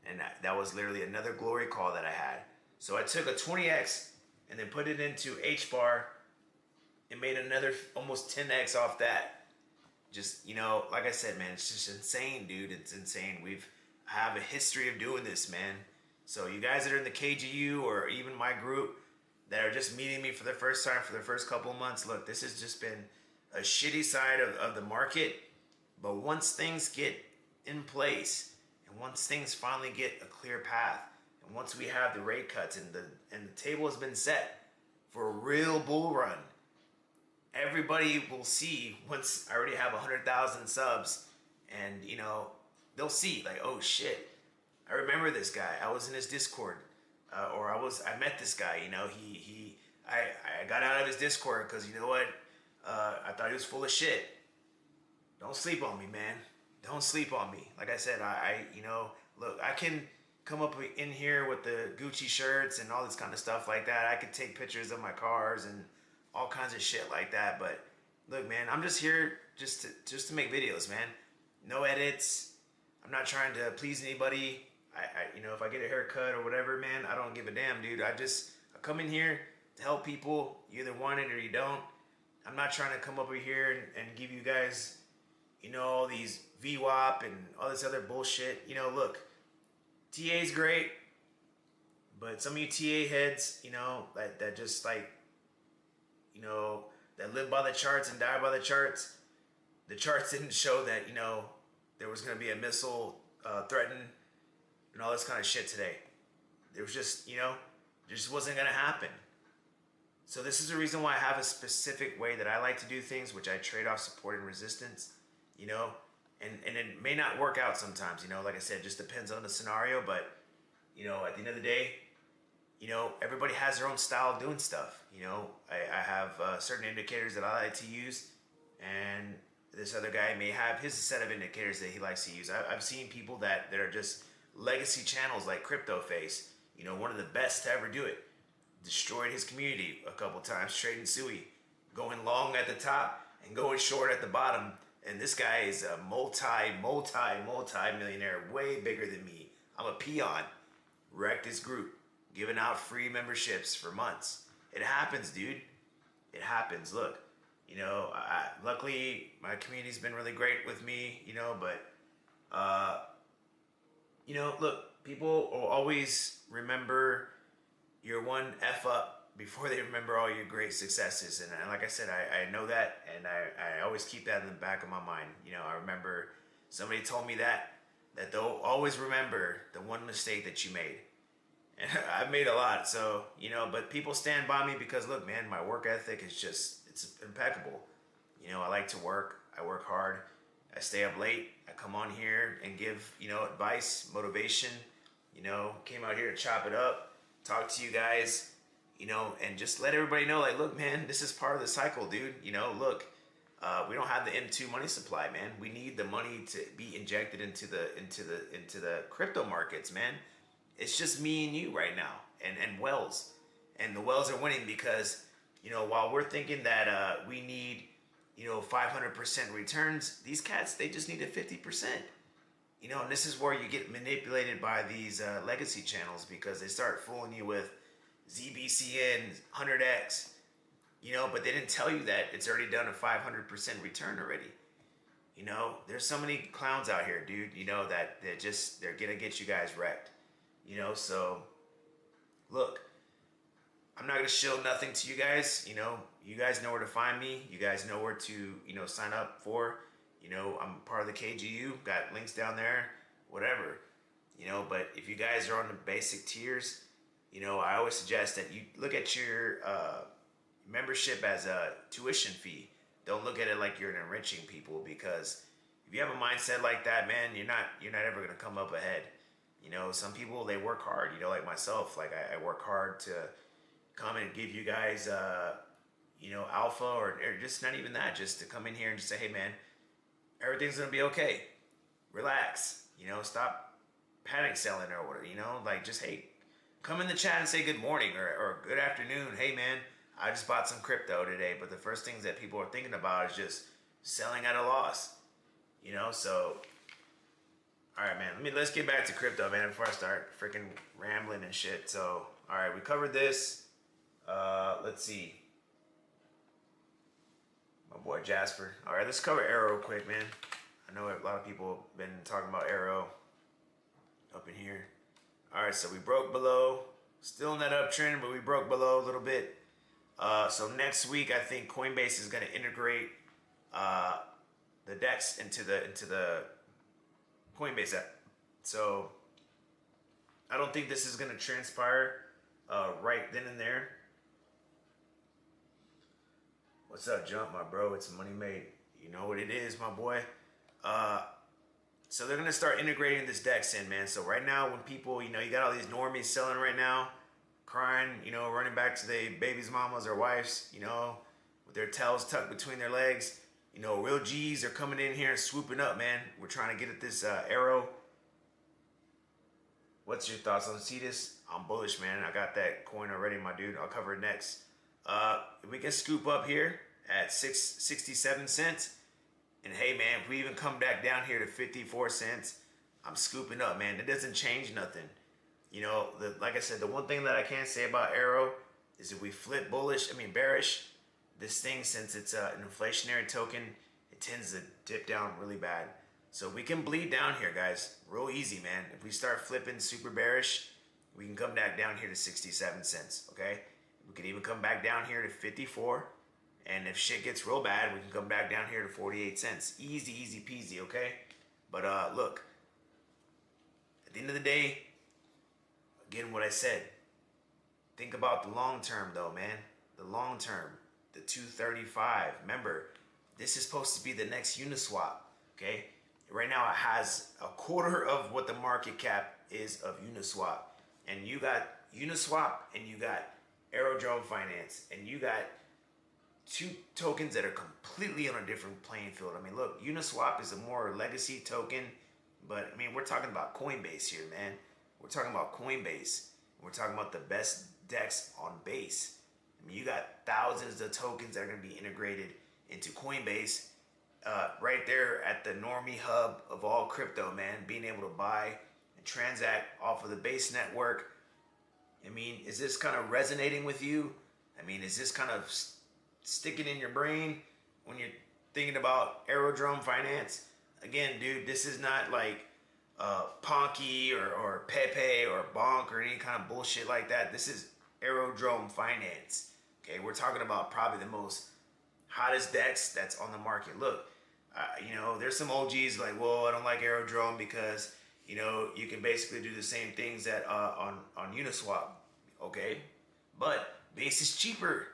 and that was literally another glory call that I had. So I took a 20x and then put it into H-bar and made another almost 10x off that. Just, you know, like I said, man, it's just insane, dude. It's insane. I have a history of doing this, man. So you guys that are in the KGU or even my group that are just meeting me for the first time for the first couple of months, look, this has just been a shitty side of the market. But once things get in place and once things finally get a clear path and once we have the rate cuts and the table has been set for a real bull run, everybody will see once I already have 100,000 subs, and, you know, they'll see like, oh shit, I remember this guy. I was in his Discord, or I met this guy. You know, I got out of his Discord because, you know what, I thought he was full of shit. Don't sleep on me, man. Don't sleep on me. Like I said, you know, look, I can come up in here with the Gucci shirts and all this kind of stuff like that. I could take pictures of my cars and all kinds of shit like that. But look, man, I'm just here just to make videos, man. No edits. I'm not trying to please anybody. You know, if I get a haircut or whatever, man, I don't give a damn, dude. I come in here to help people. You either want it or you don't. I'm not trying to come over here and give you guys, all these VWHOP and all this other bullshit. Look, TA's great, but some of you TA heads, that just like, that live by the charts and die by the charts. The charts didn't show that, there was going to be a missile threatened and all this kind of shit today. There was just, just wasn't going to happen. So this is the reason why I have a specific way that I like to do things, which I trade off support and resistance, and it may not work out sometimes, like I said, it just depends on the scenario, but, at the end of the day, everybody has their own style of doing stuff. I have certain indicators that I like to use, and this other guy may have his set of indicators that he likes to use. I've seen people that are just legacy channels like Crypto Face, one of the best to ever do it. Destroyed his community a couple times, trading Sui, going long at the top and going short at the bottom. And this guy is a multi-millionaire, way bigger than me. I'm a peon. Wrecked his group, giving out free memberships for months. It happens, dude. It happens. Look, luckily my community's been really great with me, but, look, people will always remember your one F up before they remember all your great successes. And like I said, I know that, and I always keep that in the back of my mind. I remember somebody told me that they'll always remember the one mistake that you made. And I've made a lot, so, but people stand by me because, look, man, my work ethic is it's impeccable. I like to work. I work hard. I stay up late. I come on here and give, advice, motivation. Came out here to chop it up, talk to you guys, and just let everybody know, like, look, man, this is part of the cycle, dude. Look, we don't have the M2 money supply, man. We need the money to be injected into the crypto markets, man. It's just me and you right now, and Wells, and the Wells are winning because, while we're thinking that we need, 500% returns, these cats, they just need a 50%. And this is where you get manipulated by these legacy channels, because they start fooling you with ZBCN 100x, but they didn't tell you that it's already done a 500% return already. There's so many clowns out here, dude, that they're going to get you guys wrecked. So look, I'm not going to show nothing to you guys. You guys know where to find me. You guys know where to, sign up for. I'm part of the KGU, got links down there, whatever, but if you guys are on the basic tiers, I always suggest that you look at your membership as a tuition fee. Don't look at it like you're enriching people, because if you have a mindset like that, man, you're not ever going to come up ahead. Some people, they work hard, like myself, like I work hard to come and give you guys, alpha, or just not even that, just to come in here and just say, hey, man, everything's gonna be okay. Relax. Stop panic selling or whatever. Like, just, hey, come in the chat and say good morning or good afternoon. Hey, man, I just bought some crypto today, but the first things that people are thinking about is just selling at a loss. So, all right, man. Let's get back to crypto, man, before I start freaking rambling and shit. So, all right, we covered this. Let's see. My boy Jasper. All right, let's cover Arrow quick, man. I know a lot of people have been talking about Arrow up in here. All right, so we broke below. Still in that uptrend, but we broke below a little bit. So next week, I think Coinbase is going to integrate the DEX into the Coinbase app. So I don't think this is going to transpire right then and there. What's up, Jump, my bro? It's money made. You know what it is, my boy. So they're going to start integrating this DEX in, man. So right now, when people, you got all these normies selling right now, crying, running back to their babies' mamas or wives, with their tails tucked between their legs. Real G's are coming in here and swooping up, man. We're trying to get at this Arrow. What's your thoughts on Cetus? I'm bullish, man. I got that coin already, my dude. I'll cover it next. If we can scoop up here at 67 cents, and hey, man, if we even come back down here to 54 cents, I'm scooping up, man. It doesn't change nothing. Like I said, the one thing that I can say about Arrow is if we flip bearish, this thing, since it's an inflationary token, it tends to dip down really bad. So we can bleed down here, guys. Real easy, man. If we start flipping super bearish, we can come back down here to 67 cents, okay? We could even come back down here to 54. And if shit gets real bad, we can come back down here to 48 cents. Easy, easy peasy, okay? But look, at the end of the day, again, what I said, think about the long term though, man. The long term, the 235. Remember, this is supposed to be the next Uniswap, okay? Right now it has a quarter of what the market cap is of Uniswap. And you got Uniswap and you got Aerodrome Finance. And you got two tokens that are completely on a different playing field. I mean, look, Uniswap is a more legacy token. But, I mean, we're talking about Coinbase here, man. We're talking about Coinbase. We're talking about the best DEX on Base. I mean, you got thousands of tokens that are going to be integrated into Coinbase. Right there at the normie hub of all crypto, man, being able to buy and transact off of the Base network. I mean, is this kind of resonating with you? I mean, is this kind of sticking in your brain when you're thinking about Aerodrome Finance? Again, dude, this is not like Ponky or Pepe or Bonk or any kind of bullshit like that. This is Aerodrome Finance. Okay, we're talking about probably the most hottest DEX that's on the market. Look, you know, there's some OGs like, well, I don't like Aerodrome because, you know, you can basically do the same things that on Uniswap. Okay, but Base is cheaper.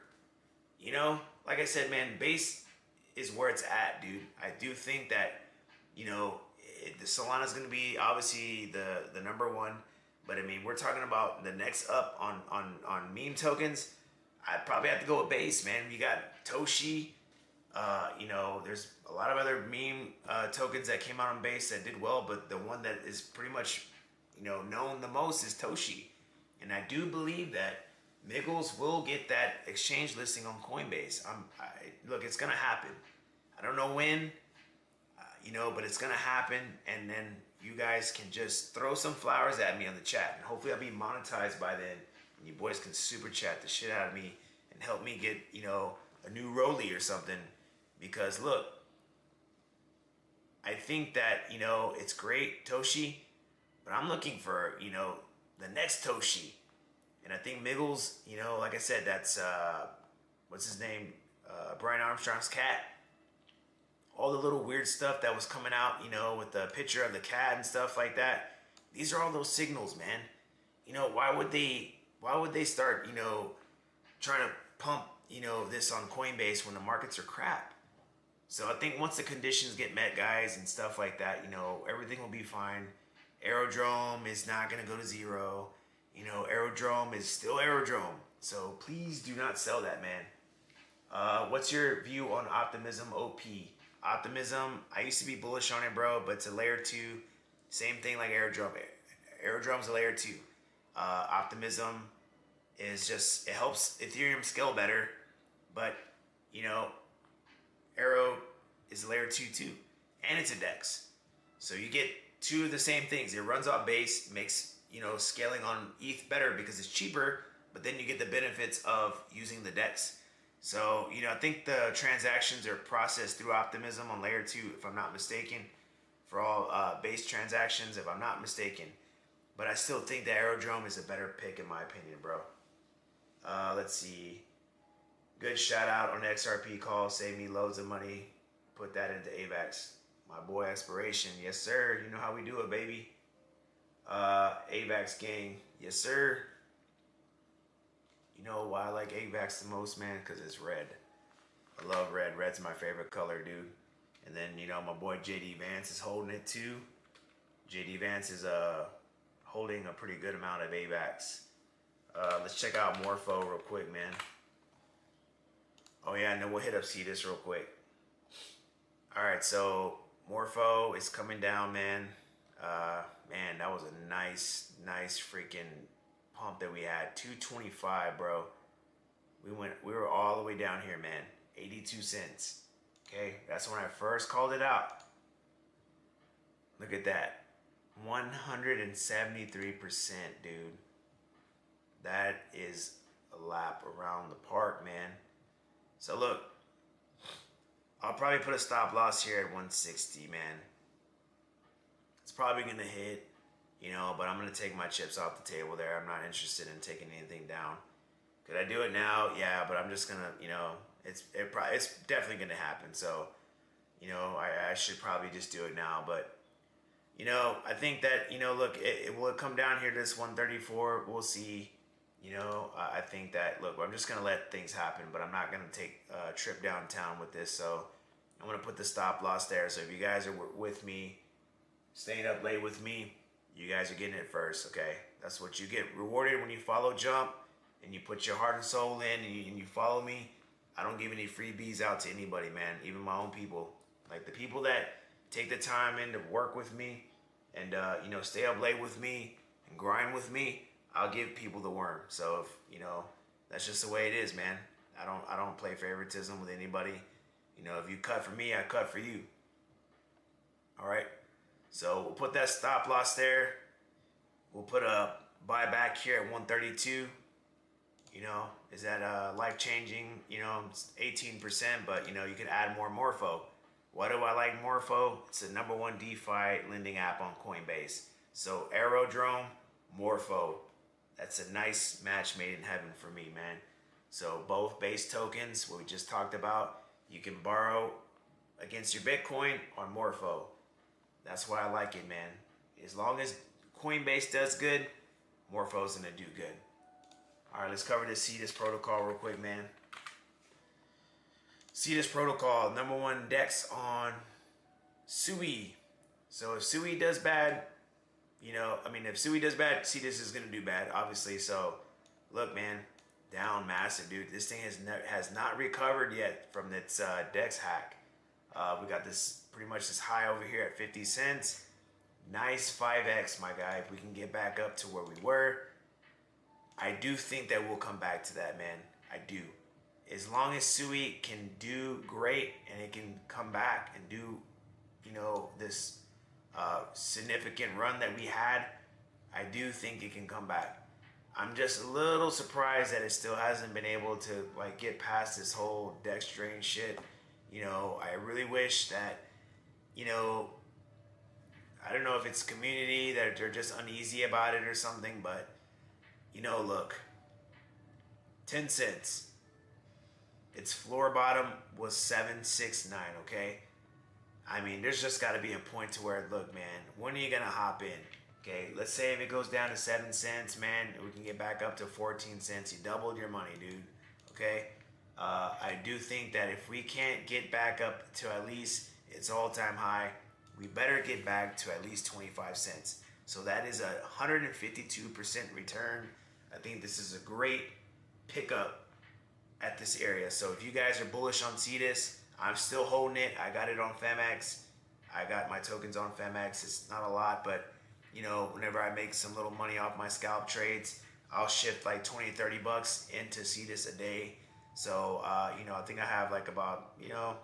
You know, like I said, man, Base is where it's at, dude. I do think that, you know, the Solana's going to be obviously the number one. But I mean, we're talking about the next up on meme tokens. I'd probably have to go with Base, man. You got Toshi. You know, there's a lot of other meme tokens that came out on Base that did well, but the one that is pretty much, you know, known the most is Toshi. And I do believe that Miggles will get that exchange listing on Coinbase. Look, it's gonna happen. I don't know when, you know, but it's gonna happen. And then you guys can just throw some flowers at me on the chat, and hopefully I'll be monetized by then. And you boys can super chat the shit out of me and help me get, you know, a new rollie or something. Because look, I think that, you know, it's great, Toshi, but I'm looking for, you know, the next Toshi. And I think Miggles, you know, like I said, that's, what's his name? Brian Armstrong's cat. All the little weird stuff that was coming out, you know, with the picture of the cat and stuff like that. These are all those signals, man. You know, why would they start, you know, trying to pump, you know, this on Coinbase when the markets are crap? So I think once the conditions get met, guys, and stuff like that, you know, everything will be fine. Aerodrome is not going to go to zero. You know, Aerodrome is still Aerodrome. So please do not sell that, man. What's your view on Optimism OP? Optimism, I used to be bullish on it, bro, but it's a layer 2. Same thing like Aerodrome. Aerodrome's a layer 2. Optimism is just, it helps Ethereum scale better, but, you know, Aero is a layer 2 too, and it's a DEX. So you get two of the same things. It runs off Base, makes, you know, scaling on ETH better because it's cheaper, but then you get the benefits of using the DEX. So, you know, I think the transactions are processed through Optimism on layer 2, if I'm not mistaken, for all Base transactions, if I'm not mistaken. But I still think that Aerodrome is a better pick in my opinion, bro. Let's see. Good shout out on the XRP call. Save me loads of money. Put that into AVAX. My boy Aspiration. Yes, sir. You know how we do it, baby. AVAX gang. Yes, sir. You know why I like AVAX the most, man? Because it's red. I love red. Red's my favorite color, dude. And then, you know, my boy JD Vance is holding it too. JD Vance is holding a pretty good amount of AVAX. Let's check out Morpho real quick, man. Oh yeah, and then we'll hit up Cetus real quick. Alright, so Morpho is coming down, man. Man, that was a nice freaking pump that we had. 225, bro. We were all the way down here, man. 82 cents. Okay, that's when I first called it out. Look at that. 173%, dude. That is a lap around the park, man. So look, I'll probably put a stop loss here at 160, man. It's probably going to hit, you know, but I'm going to take my chips off the table there. I'm not interested in taking anything down. Could I do it now? Yeah, but I'm just going to, you know, it's definitely going to happen. So, you know, I should probably just do it now. But, you know, I think that, you know, look, it will come down here to this 134. We'll see. You know, I think that, look, I'm just going to let things happen, but I'm not going to take a trip downtown with this. So I'm going to put the stop loss there. So if you guys are with me, staying up late with me, you guys are getting it first, okay? That's what you get rewarded when you follow Jump and you put your heart and soul in and you follow me. I don't give any freebies out to anybody, man, even my own people. Like the people that take the time in to work with me and, you know, stay up late with me and grind with me, I'll give people the worm. So if, you know, that's just the way it is, man. I don't play favoritism with anybody. You know, if you cut for me, I cut for you. All right. So we'll put that stop loss there. We'll put a buyback here at 132. You know, is that life changing? You know, it's 18%, but you know, you can add more Morpho. Why do I like Morpho? It's the #1 DeFi lending app on Coinbase. So Aerodrome, Morpho. That's a nice match made in heaven for me, man. So both base tokens, what we just talked about, you can borrow against your Bitcoin on Morpho. That's why I like it, man. As long as Coinbase does good, Morpho's gonna do good. All right, let's cover this CEDAS protocol real quick, man. CEDAS protocol, #1 DEX on SUI. So if SUI does bad, you know, I mean, if SUI does bad, CEDAS is going to do bad, obviously. So, look, man, down massive, dude. This thing has not recovered yet from its DEX hack. We got this pretty much this high over here at 50 cents. Nice 5x, my guy. If we can get back up to where we were, I do think that we'll come back to that, man. I do. As long as SUI can do great and it can come back and do, you know, this significant run that we had, I do think it can come back. I'm just a little surprised that it still hasn't been able to like get past this whole DEX drain shit. You know, I really wish that, you know, I don't know if it's community that they're just uneasy about it or something, but you know, look, 10 cents. Its floor bottom was 769, okay? I mean, there's just got to be a point to where, look, man, when are you going to hop in? Okay, let's say if it goes down to 7 cents, man, we can get back up to 14 cents. You doubled your money, dude, okay? I do think that if we can't get back up to at least its all-time high, we better get back to at least 25 cents. So that is a 152% return. I think this is a great pickup at this area. So if you guys are bullish on CEDAS, I'm still holding it. I got it on FEMX. I got my tokens on FEMX. It's not a lot, but you know, whenever I make some little money off my scalp trades, I'll shift like 20, 30 bucks into CEDAS a day. So, you know, I think I have like about, you know,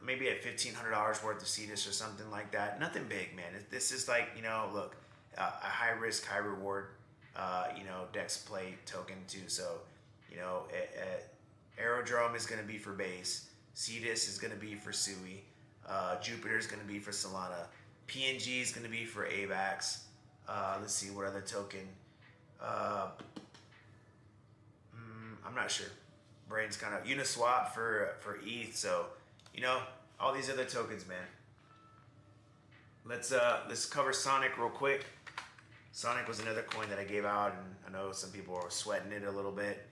maybe at $1,500 worth of CEDAS or something like that. Nothing big, man. This is like, you know, look, a high risk, high reward, you know, DEX play token too. So, you know, Aerodrome is going to be for base. CEDAS is going to be for SUI. Jupiter is going to be for Solana. PNG is going to be for AVAX. Let's see what other token. I'm not sure. Brain's kind of Uniswap for ETH. So, you know, all these other tokens, man. Let's cover Sonic real quick. Sonic was another coin that I gave out, and I know some people are sweating it a little bit.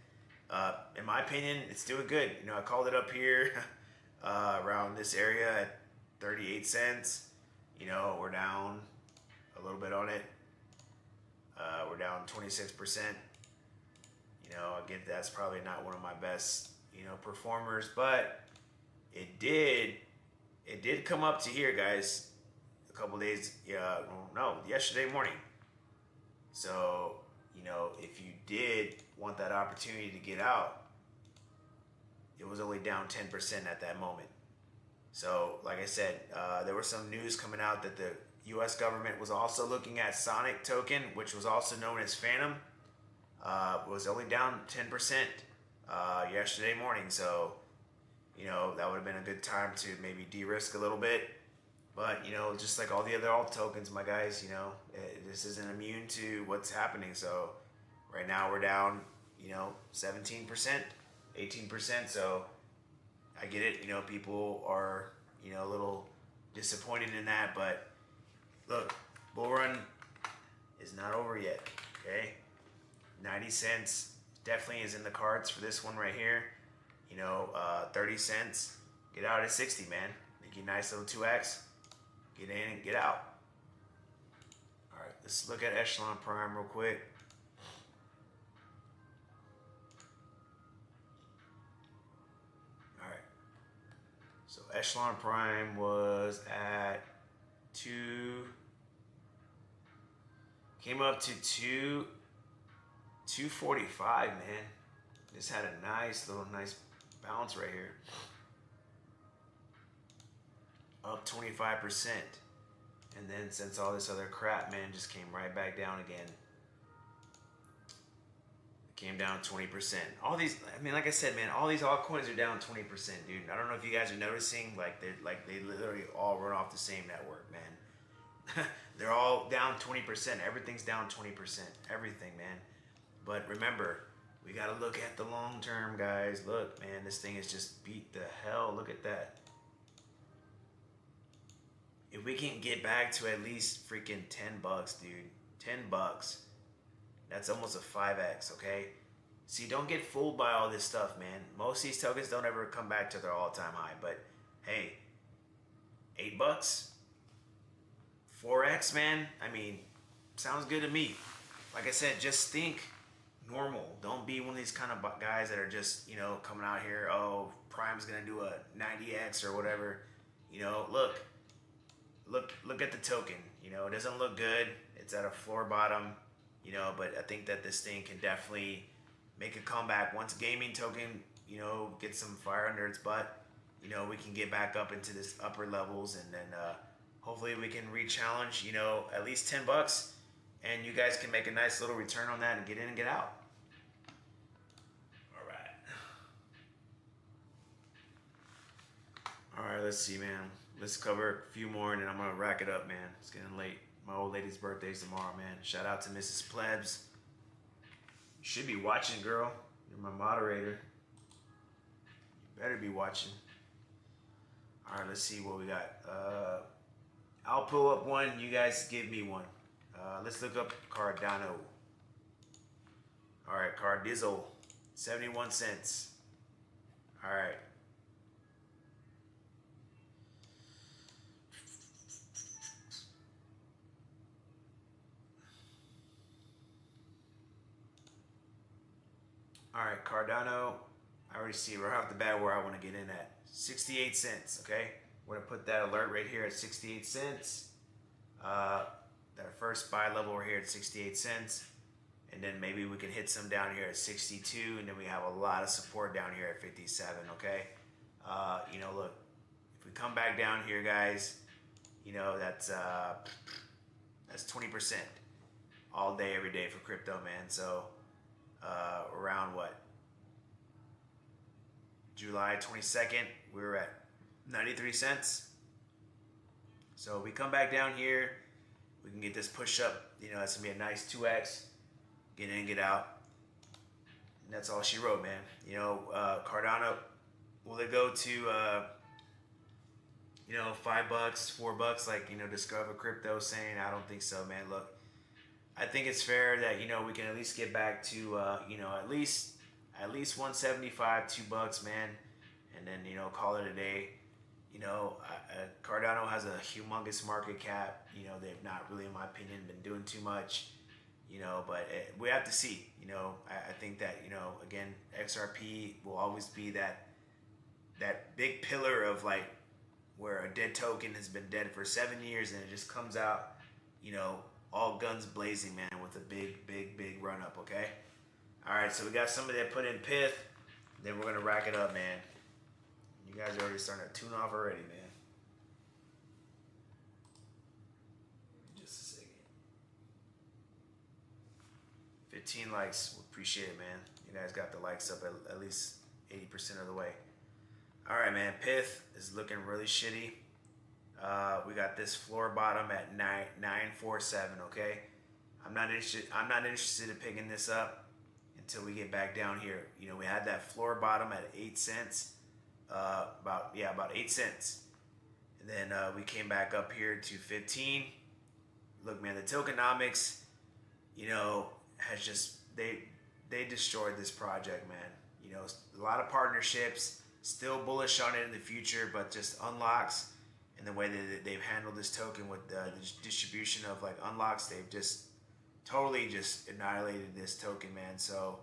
In my opinion, it's doing good. You know, I called it up here around this area at 38 cents. You know, we're down a little bit on it. We're down 26%. You know, again, that's probably not one of my best, you know, performers, but it did come up to here, guys, a couple days, yesterday morning. So, you know, if you did want that opportunity to get out, it was only down 10% at that moment. So, like I said, there was some news coming out that the U.S. government was also looking at Sonic token, which was also known as Phantom. was only down 10% yesterday morning. So, you know, that would have been a good time to maybe de-risk a little bit. But, you know, just like all the other alt tokens, my guys, you know, this isn't immune to what's happening. So right now we're down, you know, 17%, 18%. So I get it. You know, people are, you know, a little disappointed in that. But look, bull run is not over yet, okay? 90 cents definitely is in the cards for this one right here. You know, 30 cents. Get out at 60, man. Make you a nice little 2x. Get in and get out. All right, let's look at Echelon Prime real quick. All right. So Echelon Prime was at 2. Came up to 245, man. Just had a nice bounce right here. Up 25%. And then since all this other crap, man, just came right back down again. Came down 20%. All these, I mean, like I said, man, all these altcoins are down 20%, dude. I don't know if you guys are noticing, they literally all run off the same network, man. They're all down 20%. Everything's down 20%. Everything, man. But remember, we got to look at the long term, guys. Look, man, this thing is just beat the hell. Look at that. If we can get back to at least freaking $10, dude. $10. That's almost a 5x, okay? See, don't get fooled by all this stuff, man. Most of these tokens don't ever come back to their all-time high. But, hey, $8? 4x, man? I mean, sounds good to me. Like I said, just think normal. Don't be one of these kind of guys that are just, you know, coming out here, oh, Prime's going to do a 90x or whatever. You know, look at the token. You know, it doesn't look good. It's at a floor bottom, you know, but I think that this thing can definitely make a comeback. Once gaming token, you know, gets some fire under its butt, you know, we can get back up into this upper levels, and then hopefully we can re-challenge, you know, at least $10, and you guys can make a nice little return on that and get in and get out. All right, let's see, man. Let's cover a few more, and then I'm going to rack it up, man. It's getting late. My old lady's birthday's tomorrow, man. Shout out to Mrs. Plebz. You should be watching, girl. You're my moderator. You better be watching. All right, let's see what we got. I'll pull up one. You guys give me one. Let's look up Cardano. All right, Cardizzle. 71 cents. All right. All right, Cardano, I already see right off the bat where I want to get in at. 68 cents, okay? We're going to put that alert right here at 68 cents. That first buy level right here at 68 cents. And then maybe we can hit some down here at 62, and then we have a lot of support down here at 57, okay? You know, look, if we come back down here, guys, you know, that's 20% all day, every day for crypto, man. So, around what? July 22nd, we were at 93 cents. So we come back down here, we can get this push up. You know, that's gonna be a nice 2x. Get in, get out. And that's all she wrote, man. You know, Cardano, will it go to, you know, $5, $4, like, you know, Discover Crypto saying? I don't think so, man. Look, I think it's fair that, you know, we can at least get back to, you know, at least 175, $2, man, and then, you know, call it a day. You know, Cardano has a humongous market cap. You know, they've not really, in my opinion, been doing too much. You know, but we have to see. You know, I think that, you know, again, XRP will always be that big pillar of, like, where a dead token has been dead for 7 years, and it just comes out, you know, all guns blazing, man, with a big run up, okay? All right, so we got somebody that put in Pith. Then we're going to rack it up, man. You guys are already starting to tune off already, man. Just a second. 15 likes. Appreciate it, man. You guys got the likes up at least 80% of the way. All right, man. Pith is looking really shitty. We got this floor bottom at 947. Okay, I'm not interested in picking this up until we get back down here. You know, we had that floor bottom at 8 cents. About 8 cents. And then we came back up here to 15. Look, man, the tokenomics, you know, has just they destroyed this project, man. You know, a lot of partnerships, still bullish on it in the future, but just unlocks and the way that they've handled this token with the distribution of like unlocks, they've just totally just annihilated this token, man. So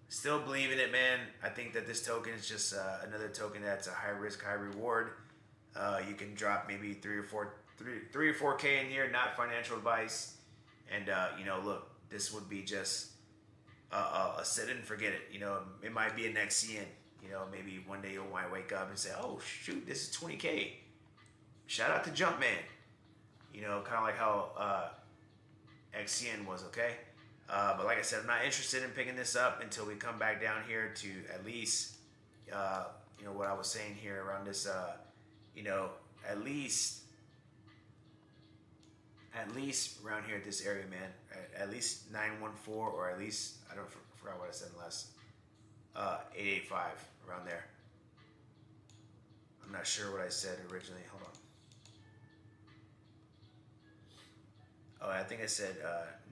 still believe in it, man. I think that this token is just another token that's a high risk, high reward. You can drop maybe 3 or 4K in here, not financial advice. And you know, look, this would be just a sit and forget it. You know, it might be an XCN. You know, maybe one day you might wake up and say, oh shoot, this is 20K. Shout out to Jumpman. You know, kind of like how XCN was, okay? But like I said, I'm not interested in picking this up until we come back down here to at least, you know, what I was saying here around this, you know, at least around here at this area, man. At least 914 or at least, I don't forgot what I said last, 885, around there. I'm not sure what I said originally. Hold on. Oh, I think I said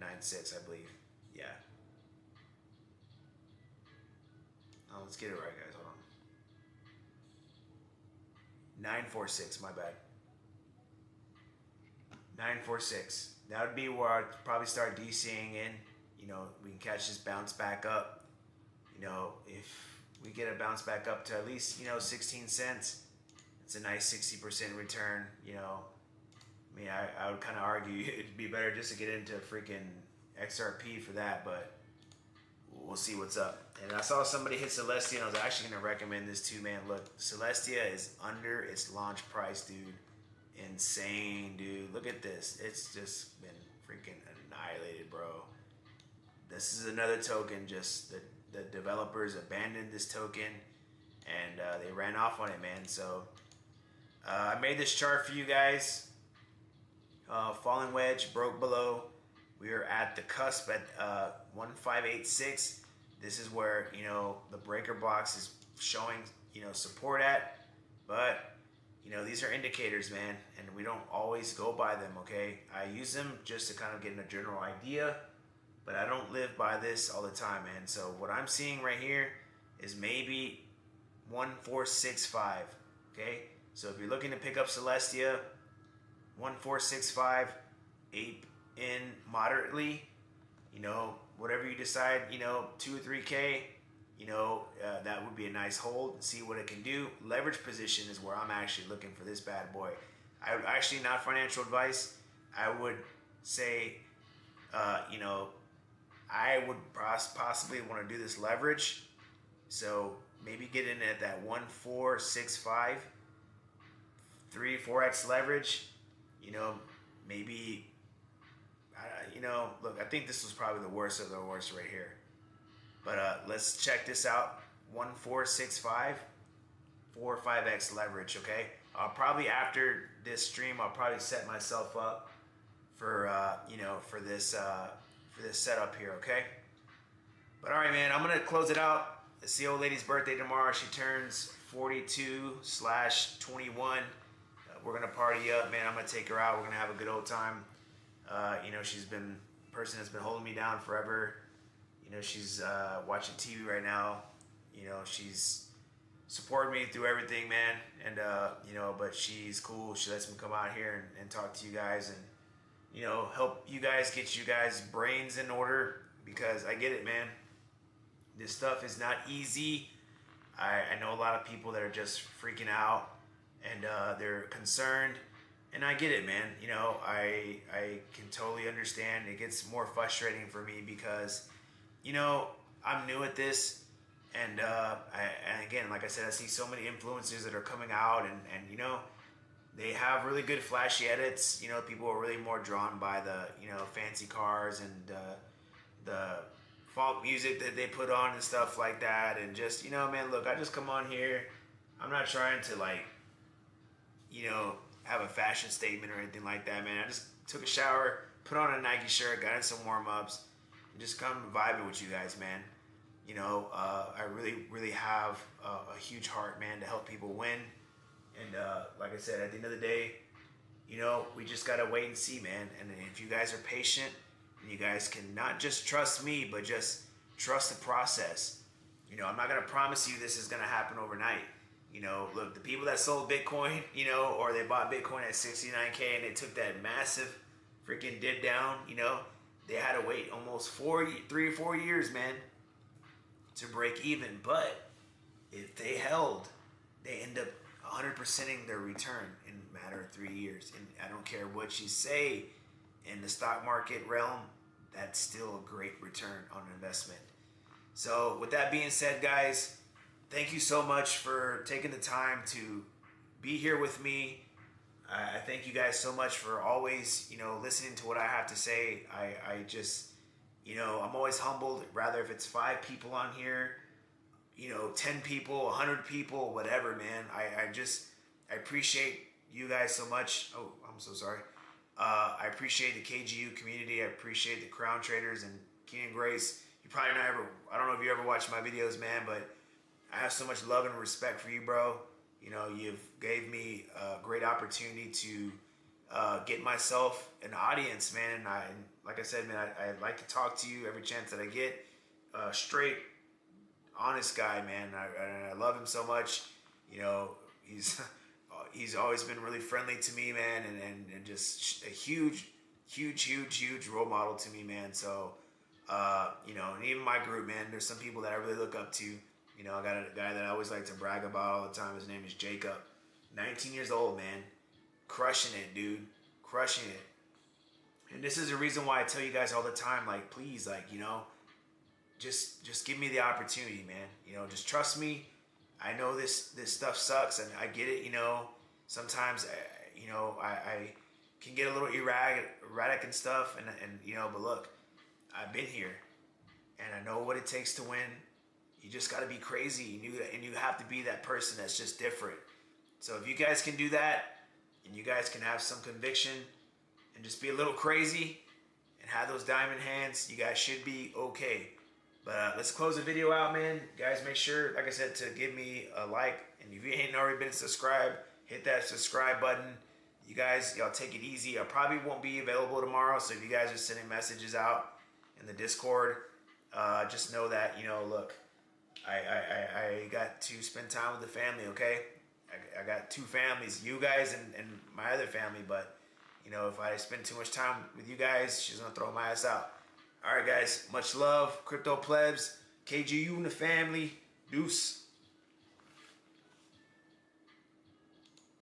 96, I believe. Yeah. Oh, let's get it right, guys. Hold on. 946, my bad. 946. That would be where I'd probably start DCing in. You know, we can catch this bounce back up. You know, if we get a bounce back up to at least, you know, 16 cents, it's a nice 60% return, you know. I mean, I would kind of argue it'd be better just to get into freaking XRP for that, but we'll see what's up. And I saw somebody hit Celestia, and I was actually going to recommend this too, man. Look, Celestia is under its launch price, dude. Insane, dude. Look at this. It's just been freaking annihilated, bro. This is another token, just the developers abandoned this token, and they ran off on it, man. So I made this chart for you guys. Falling wedge broke below. We are at the cusp at 1586. This is where, you know, the breaker box is showing, you know, support at. But, you know, these are indicators, man, and we don't always go by them, okay? I use them just to kind of get a general idea, but I don't live by this all the time, man. So what I'm seeing right here is maybe 1465, okay? So if you're looking to pick up Celestia, 1465, ape in moderately, you know, whatever you decide, you know, 2 or 3K, you know, that would be a nice hold. See what it can do. Leverage position is where I'm actually looking for this bad boy. I would actually, not financial advice, I would say, you know, I would possibly want to do this leverage. So maybe get in at that 1465, 3-4x leverage. You know, maybe, you know, look, I think this was probably the worst of the worst right here. But let's check this out. 1465, 4 or 5x leverage, okay? I'll probably, after this stream, I'll probably set myself up for, you know, for this setup here, okay? But all right, man, I'm going to close it out. It's the old lady's birthday tomorrow. She turns 42/21. We're going to party up, man. I'm going to take her out. We're going to have a good old time. You know, she's been a person that's been holding me down forever. You know, she's watching TV right now. You know, she's supported me through everything, man. And, you know, but she's cool. She lets me come out here and talk to you guys and, you know, help you guys get you guys' brains in order, because I get it, man. This stuff is not easy. I know a lot of people that are just freaking out. And they're concerned, and I get it, man. You know, I can totally understand. It gets more frustrating for me because, you know, I'm new at this, and again, like I said, I see so many influencers that are coming out, and you know, they have really good flashy edits. You know, people are really more drawn by the, you know, fancy cars and the funk music that they put on and stuff like that. And just, you know, man, look, I just come on here. I'm not trying to, like, you know, have a fashion statement or anything like that, man. I just took a shower, put on a Nike shirt, got in some warm-ups, and just come vibing with you guys, man. You know, I really have a huge heart, man, to help people win. And like I said, at the end of the day, you know, we just got to wait and see, man. And if you guys are patient and you guys can not just trust me, but just trust the process. You know, I'm not going to promise you this is going to happen overnight. You know, look, the people that sold Bitcoin, you know, or they bought Bitcoin at 69K and they took that massive freaking dip down, you know, they had to wait almost 3 or 4 years, man, to break even. But if they held, they end up 100%ing their return in a matter of 3 years. And I don't care what you say in the stock market realm, that's still a great return on investment. So with that being said, guys, thank you so much for taking the time to be here with me. I thank you guys so much for always, you know, listening to what I have to say. I just, you know, I'm always humbled, rather if it's 5 people on here, you know, 10 people, 100 people, whatever, man. I appreciate you guys so much. Oh, I'm so sorry. I appreciate the KGU community. I appreciate the Crown Traders and Keenan Grace. You probably I don't know if you ever watched my videos, man, but I have so much love and respect for you, bro. You know, you've gave me a great opportunity to get myself an audience, man. And like I said, man, I like to talk to you every chance that I get. Straight, honest guy, man. I love him so much. You know, he's always been really friendly to me, man, and just a huge role model to me, man. So, you know, and even my group, man, there's some people that I really look up to. You know, I got a guy that I always like to brag about all the time. His name is Jacob. 19 years old, man. Crushing it, dude. Crushing it. And this is the reason why I tell you guys all the time, like, please, like, you know, just give me the opportunity, man. You know, just trust me. I know this stuff sucks, and I get it, you know. Sometimes, you know, I can get a little erratic and stuff, and you know, but look, I've been here, and I know what it takes to win. You just got to be crazy, and you have to be that person that's just different. So if you guys can do that, and you guys can have some conviction, and just be a little crazy, and have those diamond hands, you guys should be okay. But let's close the video out, man. Guys, make sure, like I said, to give me a like, and if you ain't already been subscribed, hit that subscribe button. You guys, y'all take it easy. I probably won't be available tomorrow, so if you guys are sending messages out in the Discord, just know that, you know, look, I got to spend time with the family, okay? I got 2 families, you guys and my other family, but, you know, if I spend too much time with you guys, she's going to throw my ass out. All right, guys, much love. Crypto Plebs, KGU and the family. Deuce.